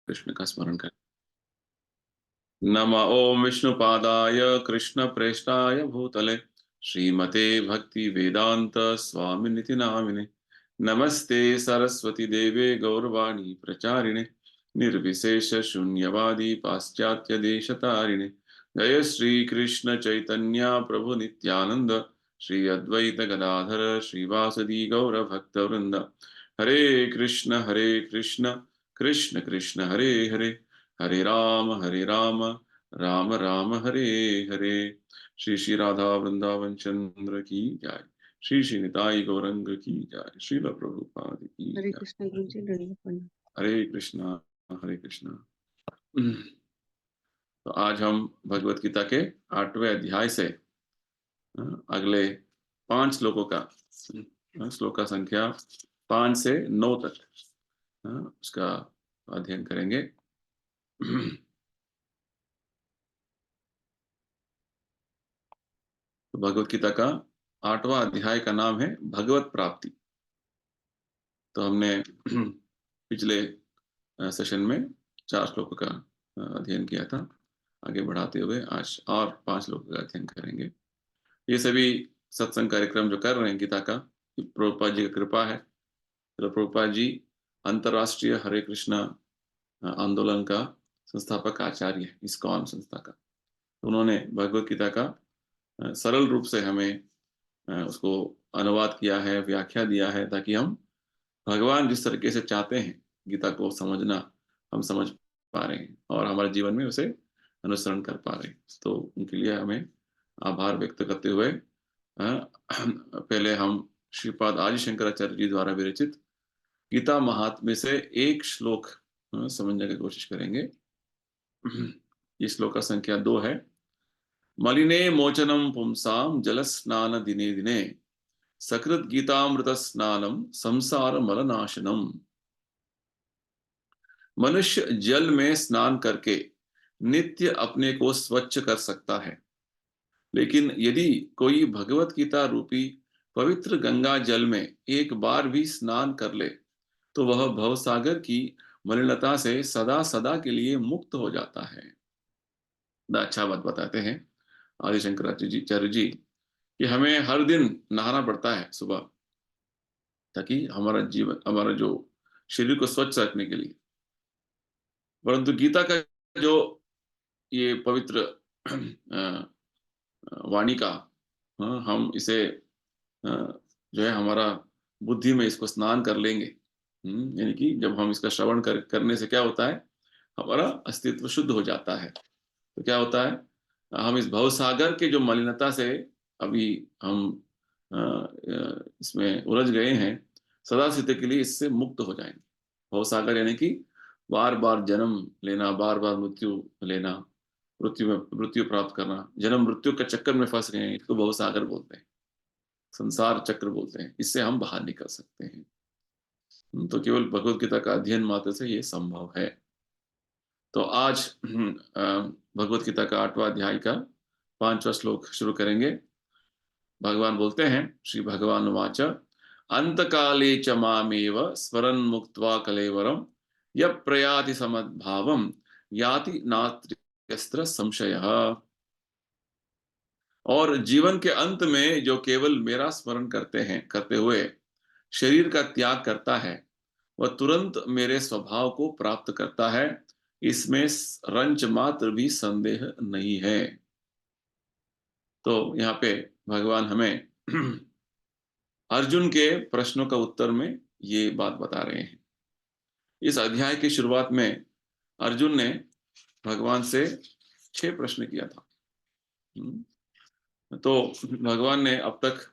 कृष्ण का स्मरण करें। नमः ओम विष्णुपादाय कृष्ण प्रेष्ठाय भूतले श्रीमते भक्ति वेदांत स्वामिनिति नामिने। नमस्ते सरस्वती देवे गौरवाणी प्रचारिणे निर्विशेष शून्यवादी पाश्चात्य देशतारिणे। जय श्री कृष्ण चैतन्य प्रभु नित्यानंद श्री अद्वैत गदाधर श्रीवासदि गौर भक्त वृंद। हरे कृष्ण कृष्ण कृष्ण हरे हरे, हरे राम राम राम हरे हरे। श्री श्री राधा वृंदावन चंद्र की जय। श्री श्री निताई गौरंग की जय। श्रील प्रभुपाद की हरे जय। कृष्ण गुरु जी दंडवत। हरे कृष्णा हरे कृष्णा। तो आज हम भगवत गीता के 8वें अध्याय से अगले 5 श्लोकों का श्लोक का संख्या 5 से 9 तक उसका अध्ययन करेंगे। तो भगवत गीता का 8वां अध्याय का नाम है भगवत प्राप्ति। तो हमने पिछले सेशन में 4 श्लोकों का अध्ययन किया था। आगे बढ़ाते हुए आज और 5 श्लोकों का अध्ययन करेंगे। ये सभी सत्संग कार्यक्रम जो कर रहे हैं गीता का, प्रभुपाद जी की कृपा है। तो प्रभुपाद जी अंतर्राष्ट्रीय हरे कृष्णा आंदोलन का संस्थापक आचार्य है, इस्कॉन संस्था का। तो उन्होंने भगवत गीता का सरल रूप से हमें उसको अनुवाद किया है, व्याख्या दिया है, ताकि हम भगवान जिस तरीके से चाहते हैं गीता को समझना, हम समझ पा रहे हैं और हमारे जीवन में उसे अनुसरण कर पा रहे हैं। तो उनके लिए हमें आभार व्यक्त करते हुए पहले हम श्रीपाद आदि शंकराचार्य जी द्वारा विरचित गीता महात्म्य से एक श्लोक समझने की कोशिश करेंगे। इस श्लोक का संख्या 2 है। मलिने मोचनम पुंसाम जल स्नान दिने दिने सकृत गीतामृत स्नानम संसार मलनाशनम। मनुष्य जल में स्नान करके नित्य अपने को स्वच्छ कर सकता है, लेकिन यदि कोई भगवत गीता रूपी पवित्र गंगा जल में एक बार भी स्नान कर ले तो वह भवसागर की मलिनता से सदा सदा के लिए मुक्त हो जाता है। अच्छा बात बताते हैं आदि शंकराचार्य जी कि हमें हर दिन नहाना पड़ता है सुबह, ताकि हमारा जीवन, हमारा जो शरीर को स्वच्छ रखने के लिए। परंतु गीता का जो ये पवित्र वाणी का, हम इसे जो है हमारा बुद्धि में इसको स्नान कर लेंगे। यानी कि जब हम इसका श्रवण करने से क्या होता है, हमारा अस्तित्व शुद्ध हो जाता है। तो क्या होता है, हम इस भवसागर के जो मलिनता से अभी हम इसमें उलझ गए हैं, सदा स्थिति के लिए इससे मुक्त हो जाएंगे। भवसागर यानी कि बार बार जन्म लेना, बार बार मृत्यु लेना, मृत्यु प्राप्त करना, जन्म मृत्यु के चक्कर में फंस गए हैं, इसको भवसागर बोलते हैं, संसार चक्र बोलते हैं। इससे हम बाहर निकल सकते हैं। तो केवल भगवत गीता का अध्ययन मात्र से ये संभव है। तो आज भगवत गीता का 8वां अध्याय का 5वां श्लोक शुरू करेंगे। भगवान बोलते हैं, श्री भगवान वाच अंत काले च मामेव स्मरन् मुक्त्वा कलेवरम यः प्रयाति समद्भावम याति नास्त्यस्त्र संशयः। और जीवन के अंत में जो केवल मेरा स्मरण करते हुए शरीर का त्याग करता है, वह तुरंत मेरे स्वभाव को प्राप्त करता है, इसमें रंच मात्र भी संदेह नहीं है। तो यहाँ पे भगवान हमें अर्जुन के प्रश्नों का उत्तर में ये बात बता रहे हैं। इस अध्याय की शुरुआत में अर्जुन ने भगवान से 6 प्रश्न किया था। तो भगवान ने अब तक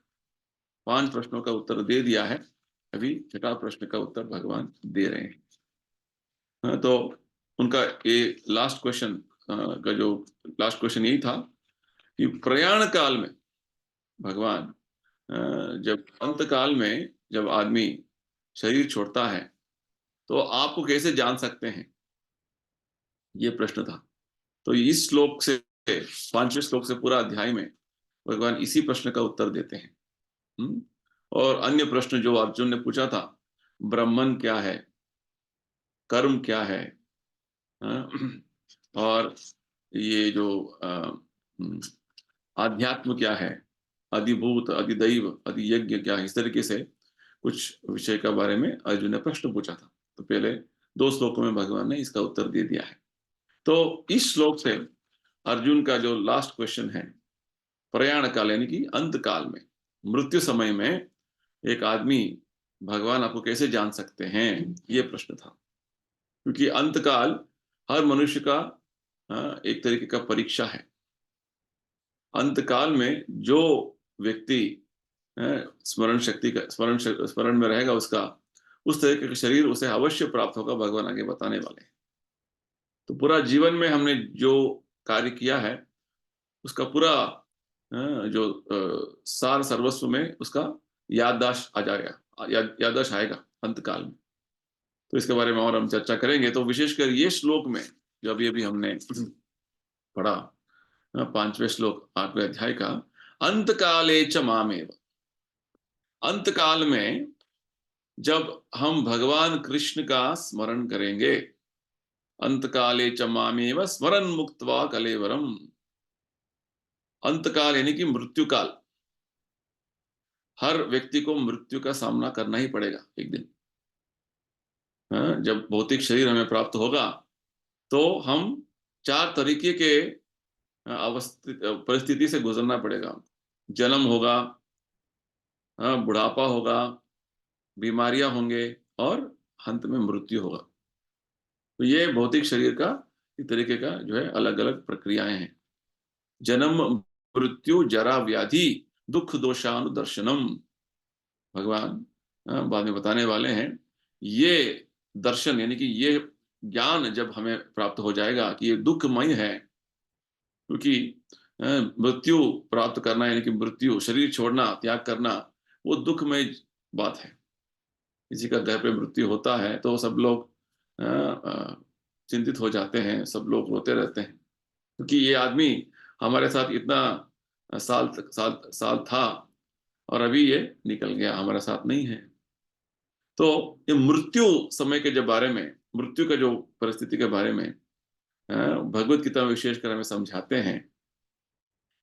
5 प्रश्नों का उत्तर दे दिया है। अभी 6वां प्रश्न का उत्तर भगवान दे रहे हैं। तो उनका ये लास्ट क्वेश्चन का जो लास्ट क्वेश्चन यही था कि प्रयाण काल में भगवान, जब अंत काल में जब आदमी शरीर छोड़ता है तो आपको कैसे जान सकते हैं, ये प्रश्न था। तो इस श्लोक से, 5वें श्लोक से पूरा अध्याय में भगवान इसी प्रश्न का उत्तर देते हैं। और अन्य प्रश्न जो अर्जुन ने पूछा था, ब्राह्मण क्या है, कर्म क्या है, और ये जो हम्म, आध्यात्म क्या है, अधिभूत, अधिदैव, अधियज्ञ क्या है, इस तरीके से कुछ विषय के बारे में अर्जुन ने प्रश्न पूछा था। तो पहले 2 श्लोकों में भगवान ने इसका उत्तर दे दिया है। तो इस श्लोक से अर्जुन का जो लास्ट क्वेश्चन है, प्रयाण काल यानी कि अंत काल में, मृत्यु समय में एक आदमी भगवान आपको कैसे जान सकते हैं, ये प्रश्न था। क्योंकि अंत काल हर मनुष्य का एक तरीके का परीक्षा है। अंत काल में जो व्यक्ति स्मरण शक्ति का स्मरण में रहेगा, उसका उस तरीके का शरीर उसे अवश्य प्राप्त होगा, भगवान आगे बताने वाले हैं। तो पूरा जीवन में हमने जो कार्य किया है, उसका पूरा जो सार सर्वस्व में उसका याददाश्त आ जाएगा, याददाश्त आएगा अंत काल में। तो इसके बारे में और हम चर्चा करेंगे। तो विशेषकर ये श्लोक में जो अभी अभी हमने पढ़ा, 5वें श्लोक 8वें अध्याय का, अंत काले च मामेव, अंत काल में जब हम भगवान कृष्ण का स्मरण करेंगे, अंत काले च मामेव स्मरण मुक्त्वा कलेवरम, अंत काल यानी कि मृत्यु काल। हर व्यक्ति को मृत्यु का सामना करना ही पड़ेगा एक दिन। जब भौतिक शरीर हमें प्राप्त होगा, तो हम 4 तरीके के अवस्थित परिस्थिति से गुजरना पड़ेगा। जन्म होगा, बुढ़ापा होगा, बीमारियां होंगे, और अंत में मृत्यु होगा। तो ये भौतिक शरीर का इस तरीके का जो है अलग अलग प्रक्रियाएं हैं। जन्म, मृत्यु, जरा, व्याधि, दुख, दोषानुदर्शनम, भगवान बाद में बताने वाले हैं। ये दर्शन यानी कि ये ज्ञान जब हमें प्राप्त हो जाएगा कि ये दुखमय है, क्योंकि मृत्यु प्राप्त करना यानी कि मृत्यु, शरीर छोड़ना, त्याग करना, वो दुखमय बात है। किसी का घर पे मृत्यु होता है तो सब लोग चिंतित हो जाते हैं, सब लोग रोते रहते हैं, क्योंकि ये आदमी हमारे साथ इतना साल था, और अभी ये निकल गया, हमारे साथ नहीं है। तो ये मृत्यु समय के जब बारे में, मृत्यु का जो परिस्थिति के बारे में भगवत गीता में विशेषकर हमें समझाते हैं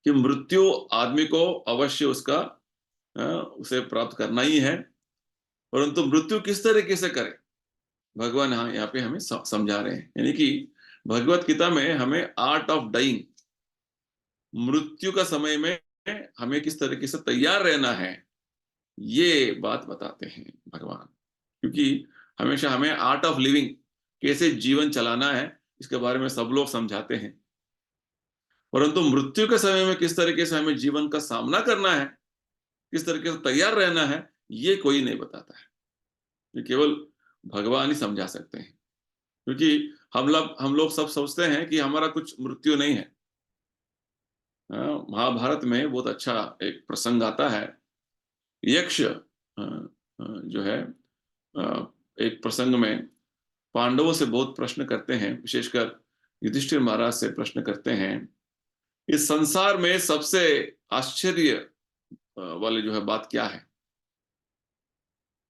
कि मृत्यु आदमी को अवश्य उसका उसे प्राप्त करना ही है, परंतु मृत्यु किस तरीके से करे, भगवान यहाँ पे हमें समझा रहे हैं। यानी कि भगवत गीता में हमें आर्ट ऑफ डाइंग, मृत्यु का समय में हमें किस तरीके से तैयार रहना है, ये बात बताते हैं भगवान। क्योंकि हमेशा हमें आर्ट ऑफ लिविंग, कैसे जीवन चलाना है, इसके बारे में सब लोग समझाते हैं, परंतु मृत्यु के समय में किस तरीके से हमें जीवन का सामना करना है, किस तरीके से तैयार रहना है, ये कोई नहीं बताता है। ये केवल भगवान ही समझा सकते हैं। क्योंकि हम लोग सब सोचते हैं कि हमारा कुछ मृत्यु नहीं है। महाभारत में बहुत अच्छा एक प्रसंग आता है। यक्ष जो है एक प्रसंग में पांडवों से बहुत प्रश्न करते हैं, विशेषकर युधिष्ठिर महाराज से प्रश्न करते हैं, इस संसार में सबसे आश्चर्य वाली जो है बात क्या है।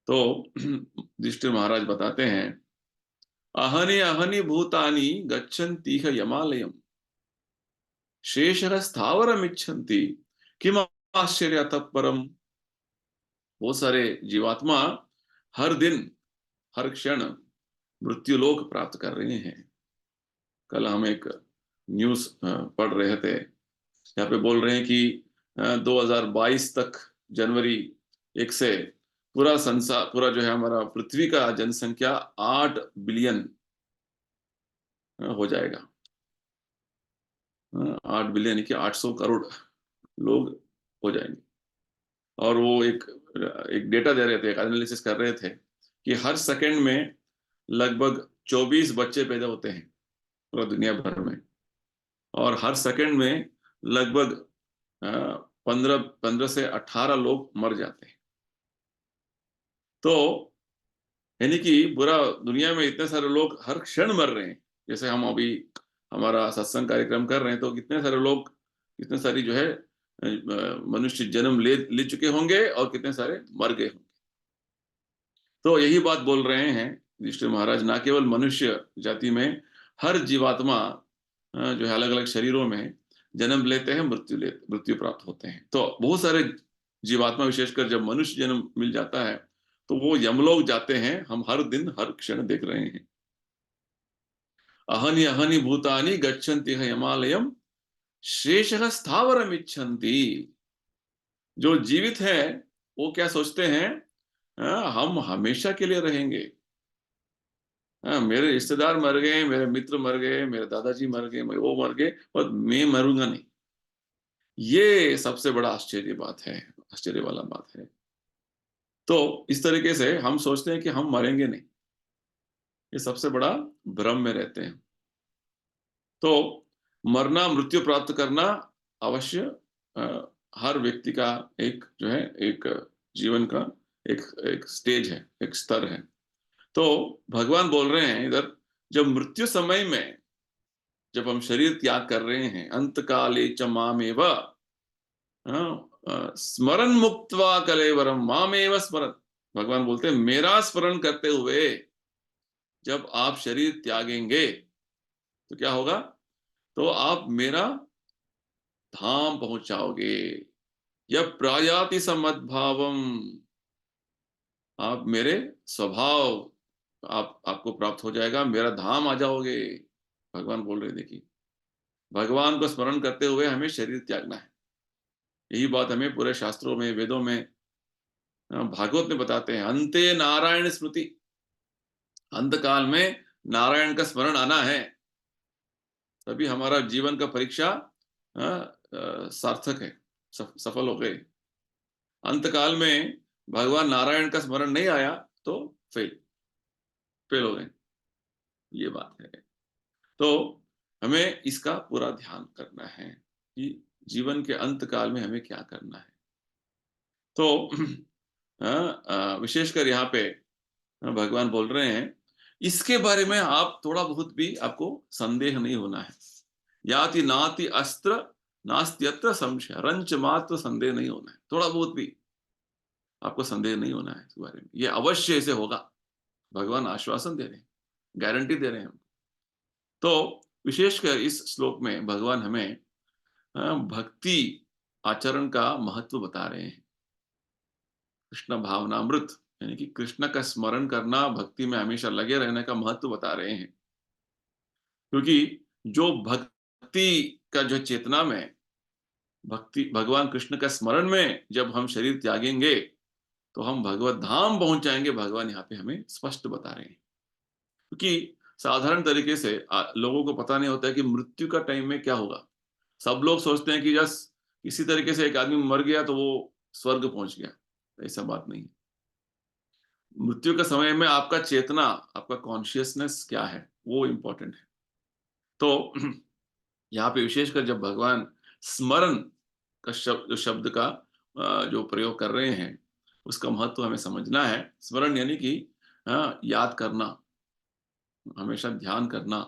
तो युधिष्ठिर महाराज बताते हैं, अहनि अहनि भूतानि गच्छन्तीह यमालयम, शेषः स्थावरमिच्छन्ति किम आश्चर्यतः परम। बहुत सारे जीवात्मा हर दिन, हर क्षण मृत्युलोक प्राप्त कर रहे हैं। कल हम एक न्यूज पढ़ रहे थे, यहाँ पे बोल रहे हैं कि 2022 तक, जनवरी 1 से पूरा संसार, पूरा जो है हमारा पृथ्वी का जनसंख्या 8 बिलियन हो जाएगा। 8 बिलियन यानी कि 800 करोड़ लोग हो जाएंगे। और वो एक डेटा दे रहे थे, एक एनालिसिस कर रहे थे कि हर सेकंड में लगभग 24 बच्चे पैदा होते हैं पूरा दुनिया भर में, और हर सेकंड में लगभग 15 से 18 लोग मर जाते हैं। तो यानी कि पूरा दुनिया में इतने सारे लोग हर क्षण मर रहे हैं। जैसे हम अभी हमारा सत्संग कार्यक्रम कर रहे हैं, तो कितने सारे लोग, कितने सारी जो है मनुष्य जन्म ले चुके होंगे, और कितने सारे मर गए होंगे। तो यही बात बोल रहे हैं युधिष्ठिर महाराज, ना केवल मनुष्य जाति में हर जीवात्मा जो है अलग-अलग शरीरों में जन्म लेते हैं, मृत्यु प्राप्त होते हैं। तो बहुत सारे जीवात्मा विशेषकर जब मनुष्य जन्म मिल जाता है, तो वो यमलोक जाते हैं, हम हर दिन, हर क्षण देख रहे हैं। अहनि अहनि भूतानि गच्छन्ति ह यमालयम् शेषः स्थावरमिच्छन्ति। जो जीवित है, वो क्या सोचते हैं, हम हमेशा के लिए रहेंगे। मेरे रिश्तेदार मर गए, मेरे मित्र मर गए, मेरे दादाजी मर गए, वो मर गए, पर मैं मरूंगा नहीं। ये सबसे बड़ा आश्चर्य बात है, आश्चर्य वाला बात है। तो इस तरीके से हम सोचते हैं कि हम मरेंगे नहीं। ये सबसे बड़ा भ्रम में रहते हैं। तो मरना, मृत्यु प्राप्त करना अवश्य अ, हर व्यक्ति का एक जो है, एक जीवन का एक एक स्टेज है, एक स्तर है। तो भगवान बोल रहे हैं इधर, जब मृत्यु समय में जब हम शरीर त्याग कर रहे हैं, अंत काले च मामेव स्मरण मुक्त्वा कलेवरम मामेव स्मरण। भगवान बोलते हैं मेरा स्मरण करते हुए जब आप शरीर त्यागेंगे तो क्या होगा, तो आप मेरा धाम पहुंच जाओगे। यह प्रयाति समद्भावम, आप मेरे स्वभाव, आपको प्राप्त हो जाएगा, मेरा धाम आ जाओगे। भगवान बोल रहे, देखिए, भगवान को स्मरण करते हुए हमें शरीर त्यागना है। यही बात हमें पूरे शास्त्रों में, वेदों में, भागवत में बताते हैं, अंते नारायण स्मृति। अंत काल में नारायण का स्मरण आना है, तभी हमारा जीवन का परीक्षा सार्थक है, सफल हो गए। अंत काल में भगवान नारायण का स्मरण नहीं आया तो फेल फेल हो गए, ये बात है। तो हमें इसका पूरा ध्यान करना है कि जीवन के अंत काल में हमें क्या करना है। तो विशेषकर यहाँ पे भगवान बोल रहे हैं, इसके बारे में आप थोड़ा बहुत भी आपको संदेह नहीं होना है। याति नाति अस्त्र नास्त्यत्र संशय, रंच मात्र संदेह नहीं होना है, थोड़ा बहुत भी आपको संदेह नहीं होना है इस बारे में। ये अवश्य ऐसे होगा, भगवान आश्वासन दे रहे हैं, गारंटी दे रहे हैं। तो विशेषकर इस श्लोक में भगवान हमें भक्ति आचरण का महत्व बता रहे हैं। कृष्ण भावनामृत, यानी कि कृष्ण का स्मरण करना, भक्ति में हमेशा लगे रहने का महत्व बता रहे हैं। क्योंकि जो भक्ति का जो चेतना में, भक्ति भगवान कृष्ण का स्मरण में जब हम शरीर त्यागेंगे तो हम भगवत धाम पहुंच जाएंगे, भगवान यहाँ पे हमें स्पष्ट बता रहे हैं। क्योंकि साधारण तरीके से लोगों को पता नहीं होता है कि मृत्यु का टाइम में क्या होगा। सब लोग सोचते हैं कि जस किसी तरीके से एक आदमी मर गया तो वो स्वर्ग पहुंच गया, ऐसा बात नहीं है। मृत्यु के समय में आपका चेतना, आपका कॉन्शियसनेस क्या है, वो इंपॉर्टेंट है। तो यहाँ पे विशेषकर जब भगवान स्मरण का शब्द का जो प्रयोग कर रहे हैं, उसका महत्व हमें समझना है। स्मरण यानी कि याद करना, हमेशा ध्यान करना।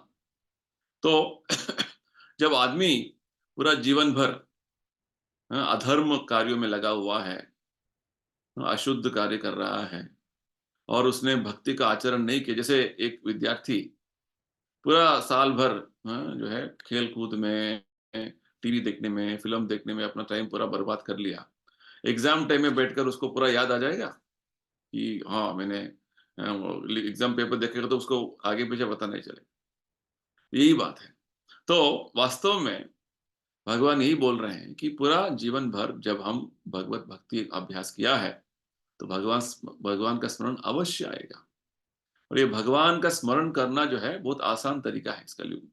तो जब आदमी पूरा जीवन भर अधर्म कार्यों में लगा हुआ है, अशुद्ध कार्य कर रहा है, और उसने भक्ति का आचरण नहीं किया, जैसे एक विद्यार्थी पूरा साल भर जो है खेल कूद में, टीवी देखने में, फिल्म देखने में अपना टाइम पूरा बर्बाद कर लिया, एग्जाम टाइम में बैठकर उसको पूरा याद आ जाएगा कि हाँ मैंने एग्जाम पेपर देखेगा तो उसको आगे पीछे पता नहीं चलेगा। यही बात है। तो वास्तव में भगवान यही बोल रहे हैं कि पूरा जीवन भर जब हम भगवत भक्ति अभ्यास किया है तो भगवान भगवान का स्मरण अवश्य आएगा। और ये भगवान का स्मरण करना जो है बहुत आसान तरीका है इस कलयुग में।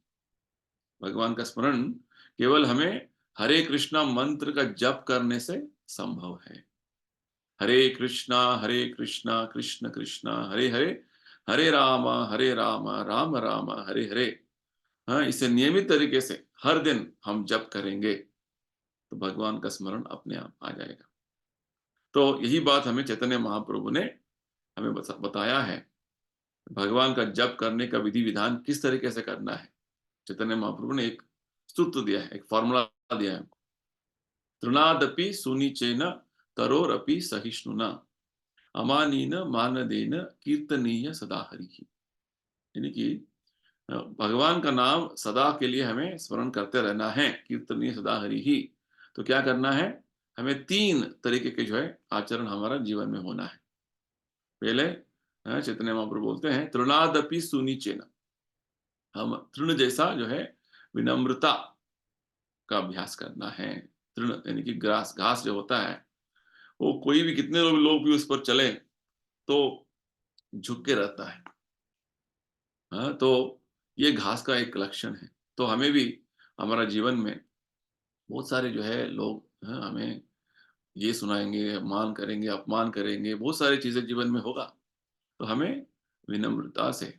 भगवान का स्मरण केवल हमें हरे कृष्णा मंत्र का जप करने से संभव है। हरे कृष्णा कृष्ण कृष्णा हरे हरे, हरे राम राम राम हरे हरे। हाँ, इसे नियमित तरीके से हर दिन हम जप करेंगे तो भगवान का स्मरण अपने आप आ जाएगा। तो यही बात हमें चैतन्य महाप्रभु ने हमें बताया है, भगवान का जप करने का विधि विधान किस तरीके से करना है। चैतन्य महाप्रभु ने एक सूत्र दिया है, एक फॉर्मूला दिया है। तृणादपि सुनिचेन तरोरपि सहिष्णुना अमानीन मानदेन कीर्तनीय सदा हरि। यानी कि भगवान का नाम सदा के लिए हमें स्मरण करते रहना है, कीर्तनीय सदा हरि ही। तो क्या करना है? हमें 3 तरीके के जो है आचरण हमारा जीवन में होना है। पहले चैतन्य महाप्रभु बोलते हैं, तृणादपि सुनिचेन, हम तृण जैसा जो है विनम्रता का अभ्यास करना है। तृण यानी कि ग्रास, घास जो होता है, वो कोई भी कितने लोग भी उस पर चले तो झुक के रहता है। हाँ, तो ये घास का एक लक्षण है। तो हमें भी हमारा जीवन में बहुत सारे जो है लोग हमें ये सुनाएँगे, मान करेंगे, अपमान करेंगे, बहुत सारी चीज़ें जीवन में होगा। तो हमें विनम्रता से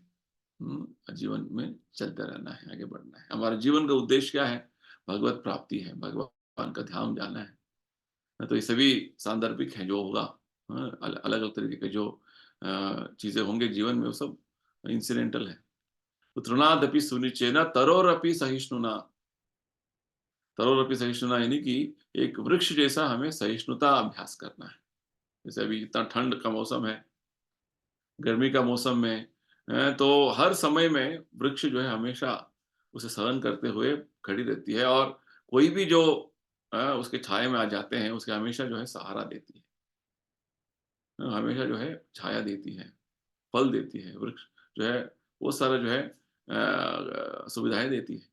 जीवन में चलते रहना है, आगे बढ़ना है। हमारे जीवन का उद्देश्य क्या है? भगवत प्राप्ति है, भगवान का ध्यान जाना है। तो ये सभी सांदर्भिक हैं जो होगा। अलग-अलग तरीके के जो चीज़ें होंगे जीवन में, वो सब इंसिडेंटल है। तो तृणादपि सुनिचेन तरोरपि सहिष्णुना। तरोरपि सहिष्णुना यानी कि एक वृक्ष जैसा हमें सहिष्णुता अभ्यास करना है। जैसे अभी इतना ठंड का मौसम है, गर्मी का मौसम में तो हर समय में वृक्ष जो है हमेशा उसे सहन करते हुए खड़ी रहती है, और कोई भी जो उसके छाया में आ जाते हैं, उसे हमेशा जो है सहारा देती है। हमेशा जो है छाया देती है, फल देती है, वृक्ष जो है वो सारा जो है सुविधाएँ देती है।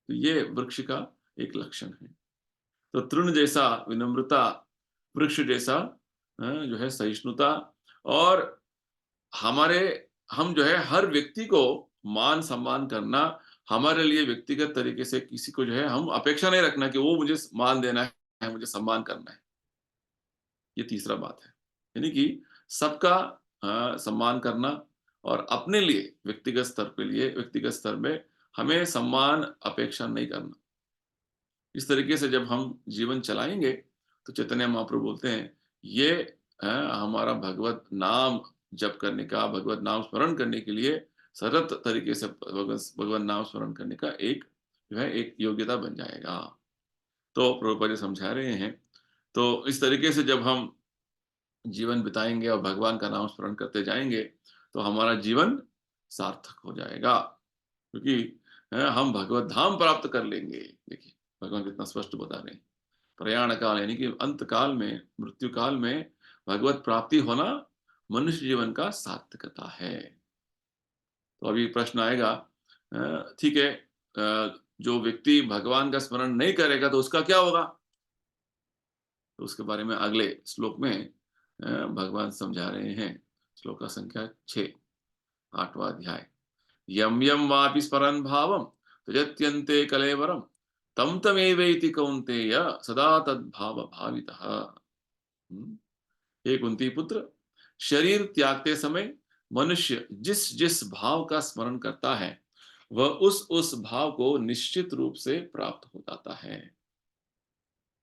तो ये वृक्ष का एक लक्षण है। तो तृण जैसा विनम्रता, वृक्ष जैसा जो है सहिष्णुता, और हमारे हम जो है हर व्यक्ति को मान-सम्मान करना, हमारे लिए व्यक्तिगत तरीके से किसी को जो है हम अपेक्षा नहीं रखना कि वो मुझे मान देना है, मुझे सम्मान करना है। ये तीसरा बात है। यानी कि सबका सम्मान करना, और अपने लिए व्यक्तिगत स्तर में हमें सम्मान अपेक्षा नहीं करना। इस तरीके से जब हम जीवन चलाएँगे, तो चैतन्य महाप्रभु बोलते हैं, ये हमारा भगवत नाम जप करने का, भगवत नाम स्मरण करने के लिए सरल तरीके से भगवत नाम स्मरण करने का एक जो है एक योग्यता बन जाएगा। तो प्रभुपाद जी समझा रहे हैं, तो इस तरीके से जब हम जीवन बिताएँगे और भगवान का नाम स्मरण करते जाएँगे, तो हमारा जीवन सार्थक हो जाएगा। क्योंकि हम भगवत धाम प्राप्त कर लेंगे। देखिए, भगवान कितना स्पष्ट बता रहे हैं। प्रयाण काल यानी कि अंत काल में, मृत्यु काल में भगवत प्राप्ति होना मनुष्य जीवन का सार्थकता है। तो अभी प्रश्न आएगा, ठीक है, जो व्यक्ति भगवान का स्मरण नहीं करेगा तो उसका क्या होगा? तो उसके बारे में अगले श्लोक में भगवान समझा रहे हैं। श्लोक का संख्या 6, 8वाँ अध्याय। यं यं वापि स्मरन् भावं त्यजत्यन्ते कलेवरं तं तमेवैति कौन्तेय सदा तद्भाव भावितः। हुँ। हे कुंती पुत्र, शरीर त्यागते समय मनुष्य जिस जिस भाव का स्मरण करता है, वह उस भाव को निश्चित रूप से प्राप्त हो जाता है।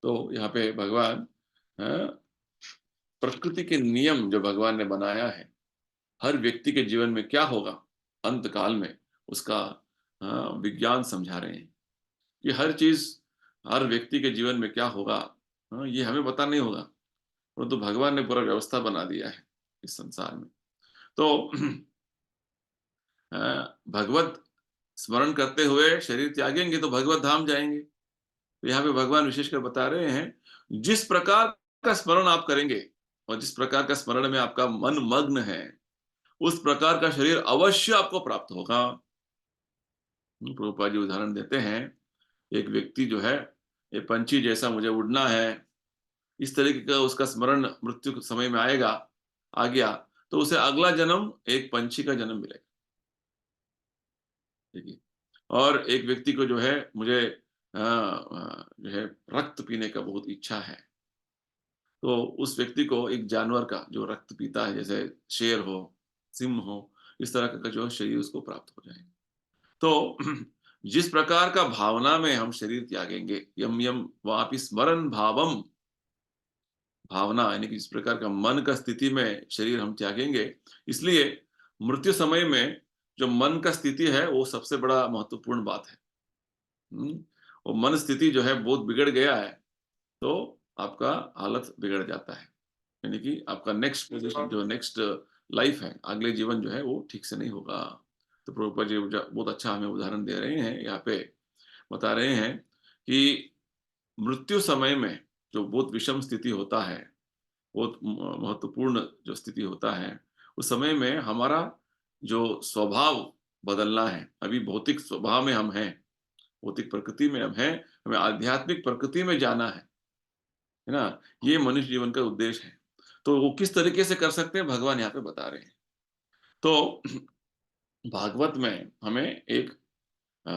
तो यहाँ पे भगवान प्रकृति के नियम जो भगवान ने बनाया है, हर व्यक्ति के जीवन में क्या होगा अंत काल में, उसका विज्ञान समझा रहे हैं। ये हर चीज़ हर व्यक्ति के जीवन में क्या होगा, ये हमें पता नहीं होगा, परंतु भगवान ने पूरा व्यवस्था बना दिया है इस संसार में। तो भगवत स्मरण करते हुए शरीर त्यागेंगे तो भगवत धाम जाएँगे। तो यहाँ पे भगवान विशेषकर बता रहे हैं, जिस प्रकार का स्मरण आप करेंगे और जिस प्रकार का स्मरण में आपका मन मग्न है, उस प्रकार का शरीर अवश्य आपको प्राप्त होगा। प्रभुपाद जी उदाहरण देते हैं, एक व्यक्ति जो है, ये पंछी जैसा मुझे उड़ना है, इस तरीके का उसका स्मरण मृत्यु के समय में आ गया, तो उसे अगला जन्म एक पंछी का जन्म मिलेगा। देखिए, और एक व्यक्ति को जो है मुझे जो है रक्त पीने का बहुत इच्छा है, तो उस व्यक्ति को एक जानवर का जो रक्त पीता है, जैसे शेर हो, सिंह हो, इस तरह का जो शरीर उसको प्राप्त हो जाएगा। तो जिस प्रकार का भावना में हम शरीर त्यागेंगे, यम यम वापि स्मरन् भावम, भावना यानी कि जिस प्रकार का मन का स्थिति में शरीर हम त्यागेंगे, इसलिए मृत्यु समय में जो मन का स्थिति है, वो सबसे बड़ा महत्वपूर्ण बात है। हुँ, वो मन स्थिति जो है बहुत बिगड़ गया है, तो आपका हालत बिगड़ जाता है। यानी कि आपका नेक्स्ट पोज़ीशन जो नेक्स्ट लाइफ़ है, अगले जीवन जो है वो ठीक से नहीं होगा। तो प्रभुपाद जी बहुत अच्छा हमें उदाहरण दे रहे हैं, यहाँ पे बता रहे हैं कि मृत्यु समय में जो बहुत विषम स्थिति होता है, बहुत महत्वपूर्ण जो स्थिति होता है, उस समय में हमारा जो स्वभाव बदलना है। अभी भौतिक स्वभाव में हम हैं, भौतिक प्रकृति में हम हैं, हमें आध्यात्मिक प्रकृति में जाना है ना? ये मनुष्य जीवन का उद्देश्य है। तो वो किस तरीके से कर सकते हैं, भगवान यहाँ पे बता रहे हैं। तो भागवत में हमें एक अ,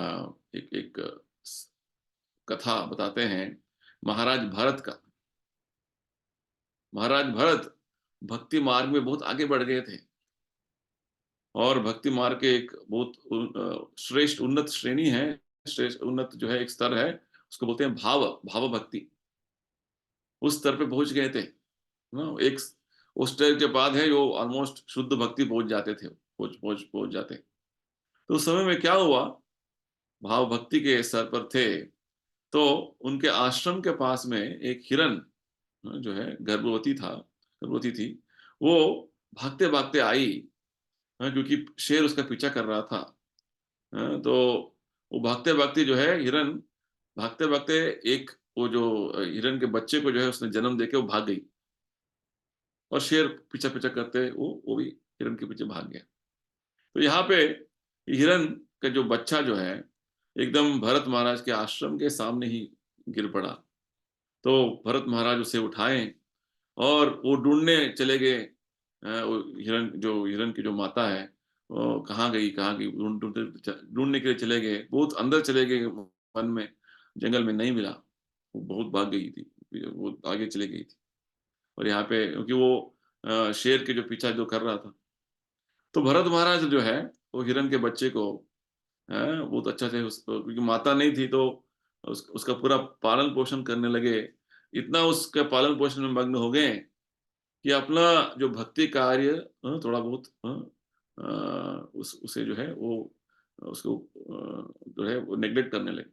एक एक स कथा बताते हैं महाराज भरत का। महाराज भरत भक्ति मार्ग में बहुत आगे बढ़ गए थे और भक्ति मार्ग के एक बहुत श्रेष्ठ उन्नत श्रेणी है, श्रेष्ठ उन्नत जो है एक स्तर है, उसको बोलते हैं भाव भक्ति। उस स्तर पे पहुँच गए थे, ना? उस स्टेज के बाद है वो ऑलमोस्ट शुद्ध भक्ति पहुँच जाते थे, पहुँच जाते। तो उस समय में क्या हुआ, भाव भक्ति के स्तर पर थे, तो उनके आश्रम के पास में एक हिरन जो है गर्भवती थी, वो भागते-भागते आई, क्योंकि शेर उसका पीछा कर रहा था। तो वो भागते-भागते जो है हिरन, भागते-भागते एक वो जो हिरन के बच्चे को जो है उसने जन्म देके वो भाग गई और शेर पीछा-पीछा करते वो भी हिरन के पीछे भाग गया। तो यहाँ पे हिरन का जो बच्चा जो है, एकदम भरत महाराज के आश्रम के सामने ही गिर पड़ा। तो भरत महाराज उसे उठाए और वो ढूँढने चले गए। वो हिरन की जो माता है, वो कहाँ गई? ढूँढने के लिए चले गए, बहुत अंदर चले गए वन में, जंगल में नहीं मिला। वो बहुत भाग गई थी, वो आगे चली गई थी और यहाँ पे क्योंकि वो शेर के जो पीछा जो कर रहा था। तो भरत महाराज जो है, वो हिरन के बच्चे को बहुत अच्छा से क्योंकि माता नहीं थी तो उसका पूरा पालन-पोषण करने लगे। इतना उसके पालन-पोषण में मग्न हो गए कि अपना जो भक्ति कार्य थोड़ा बहुत उसे जो है वो उसको जो है वो नेग्लेक्ट करने लगे।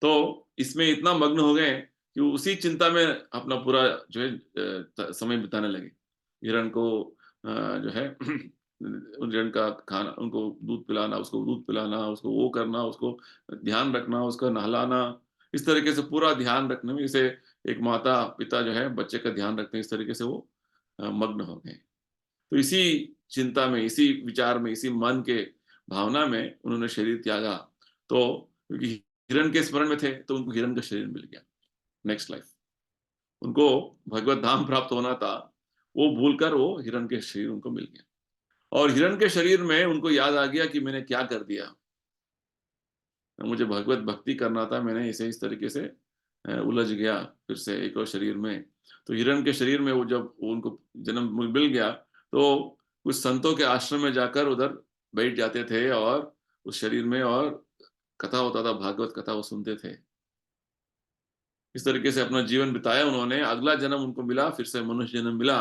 तो इसमें इतना मग्न हो गए कि उसी चिंता में अपना पूरा जो है समय बिताने लगे। हिरण को जो है उन हिरण का खाना, उनको दूध पिलाना, उसको वो करना, उसको ध्यान रखना, उसका नहलाना, इस तरीके से पूरा ध्यान रखने में जैसे एक माता-पिता जो है बच्चे का ध्यान रखते हैं, इस तरीके से वो मग्न हो गए। तो इसी चिंता में, इसी विचार में, इसी मन के भावना में उन्होंने शरीर त्यागा। तो क्योंकि हिरण के स्मरण में थे, तो उनको हिरण का शरीर मिल गया, नेक्स्ट लाइफ। उनको भगवत धाम प्राप्त होना था, वो भूलकर वो हिरण के शरीर उनको मिल गया। और हिरण के शरीर में उनको याद आ गया कि मैंने क्या कर दिया? मुझे भगवत भक्ति करना था, मैंने इसे इस तरीके से उलझ गया फिर से एक और शरीर में। तो हिरण के शरीर में वो जब उनको जन्म मिल गया, तो कुछ संतों के आश्रम में जाकर उधर बैठ जाते थे और उस शरीर में और कथा होता था, भागवत कथा वो सुनते थे। इस तरीके से अपना जीवन बिताया उन्होंने, अगला जन्म उनको मिला, फिर से मनुष्य जन्म मिला।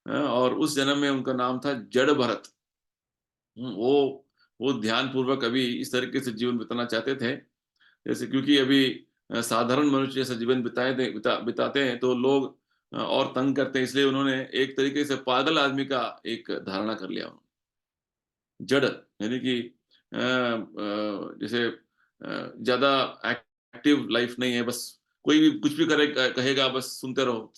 और उस जन्म में उनका नाम था जड़ भरत। वो ध्यानपूर्वक अभी इस तरीके से जीवन बिताना चाहते थे, जैसे क्योंकि अभी साधारण मनुष्य जैसा जीवन बिताते हैं तो लोग और तंग करते हैं, इसलिए उन्होंने एक तरीके से पागल आदमी का एक धारणा कर लिया उन्होंने। जड़ यानी कि जैसे ज़्यादा एक्टिव लाइफ नहीं है, बस कोई भी कुछ भी कहेगा बस सुनते रहो।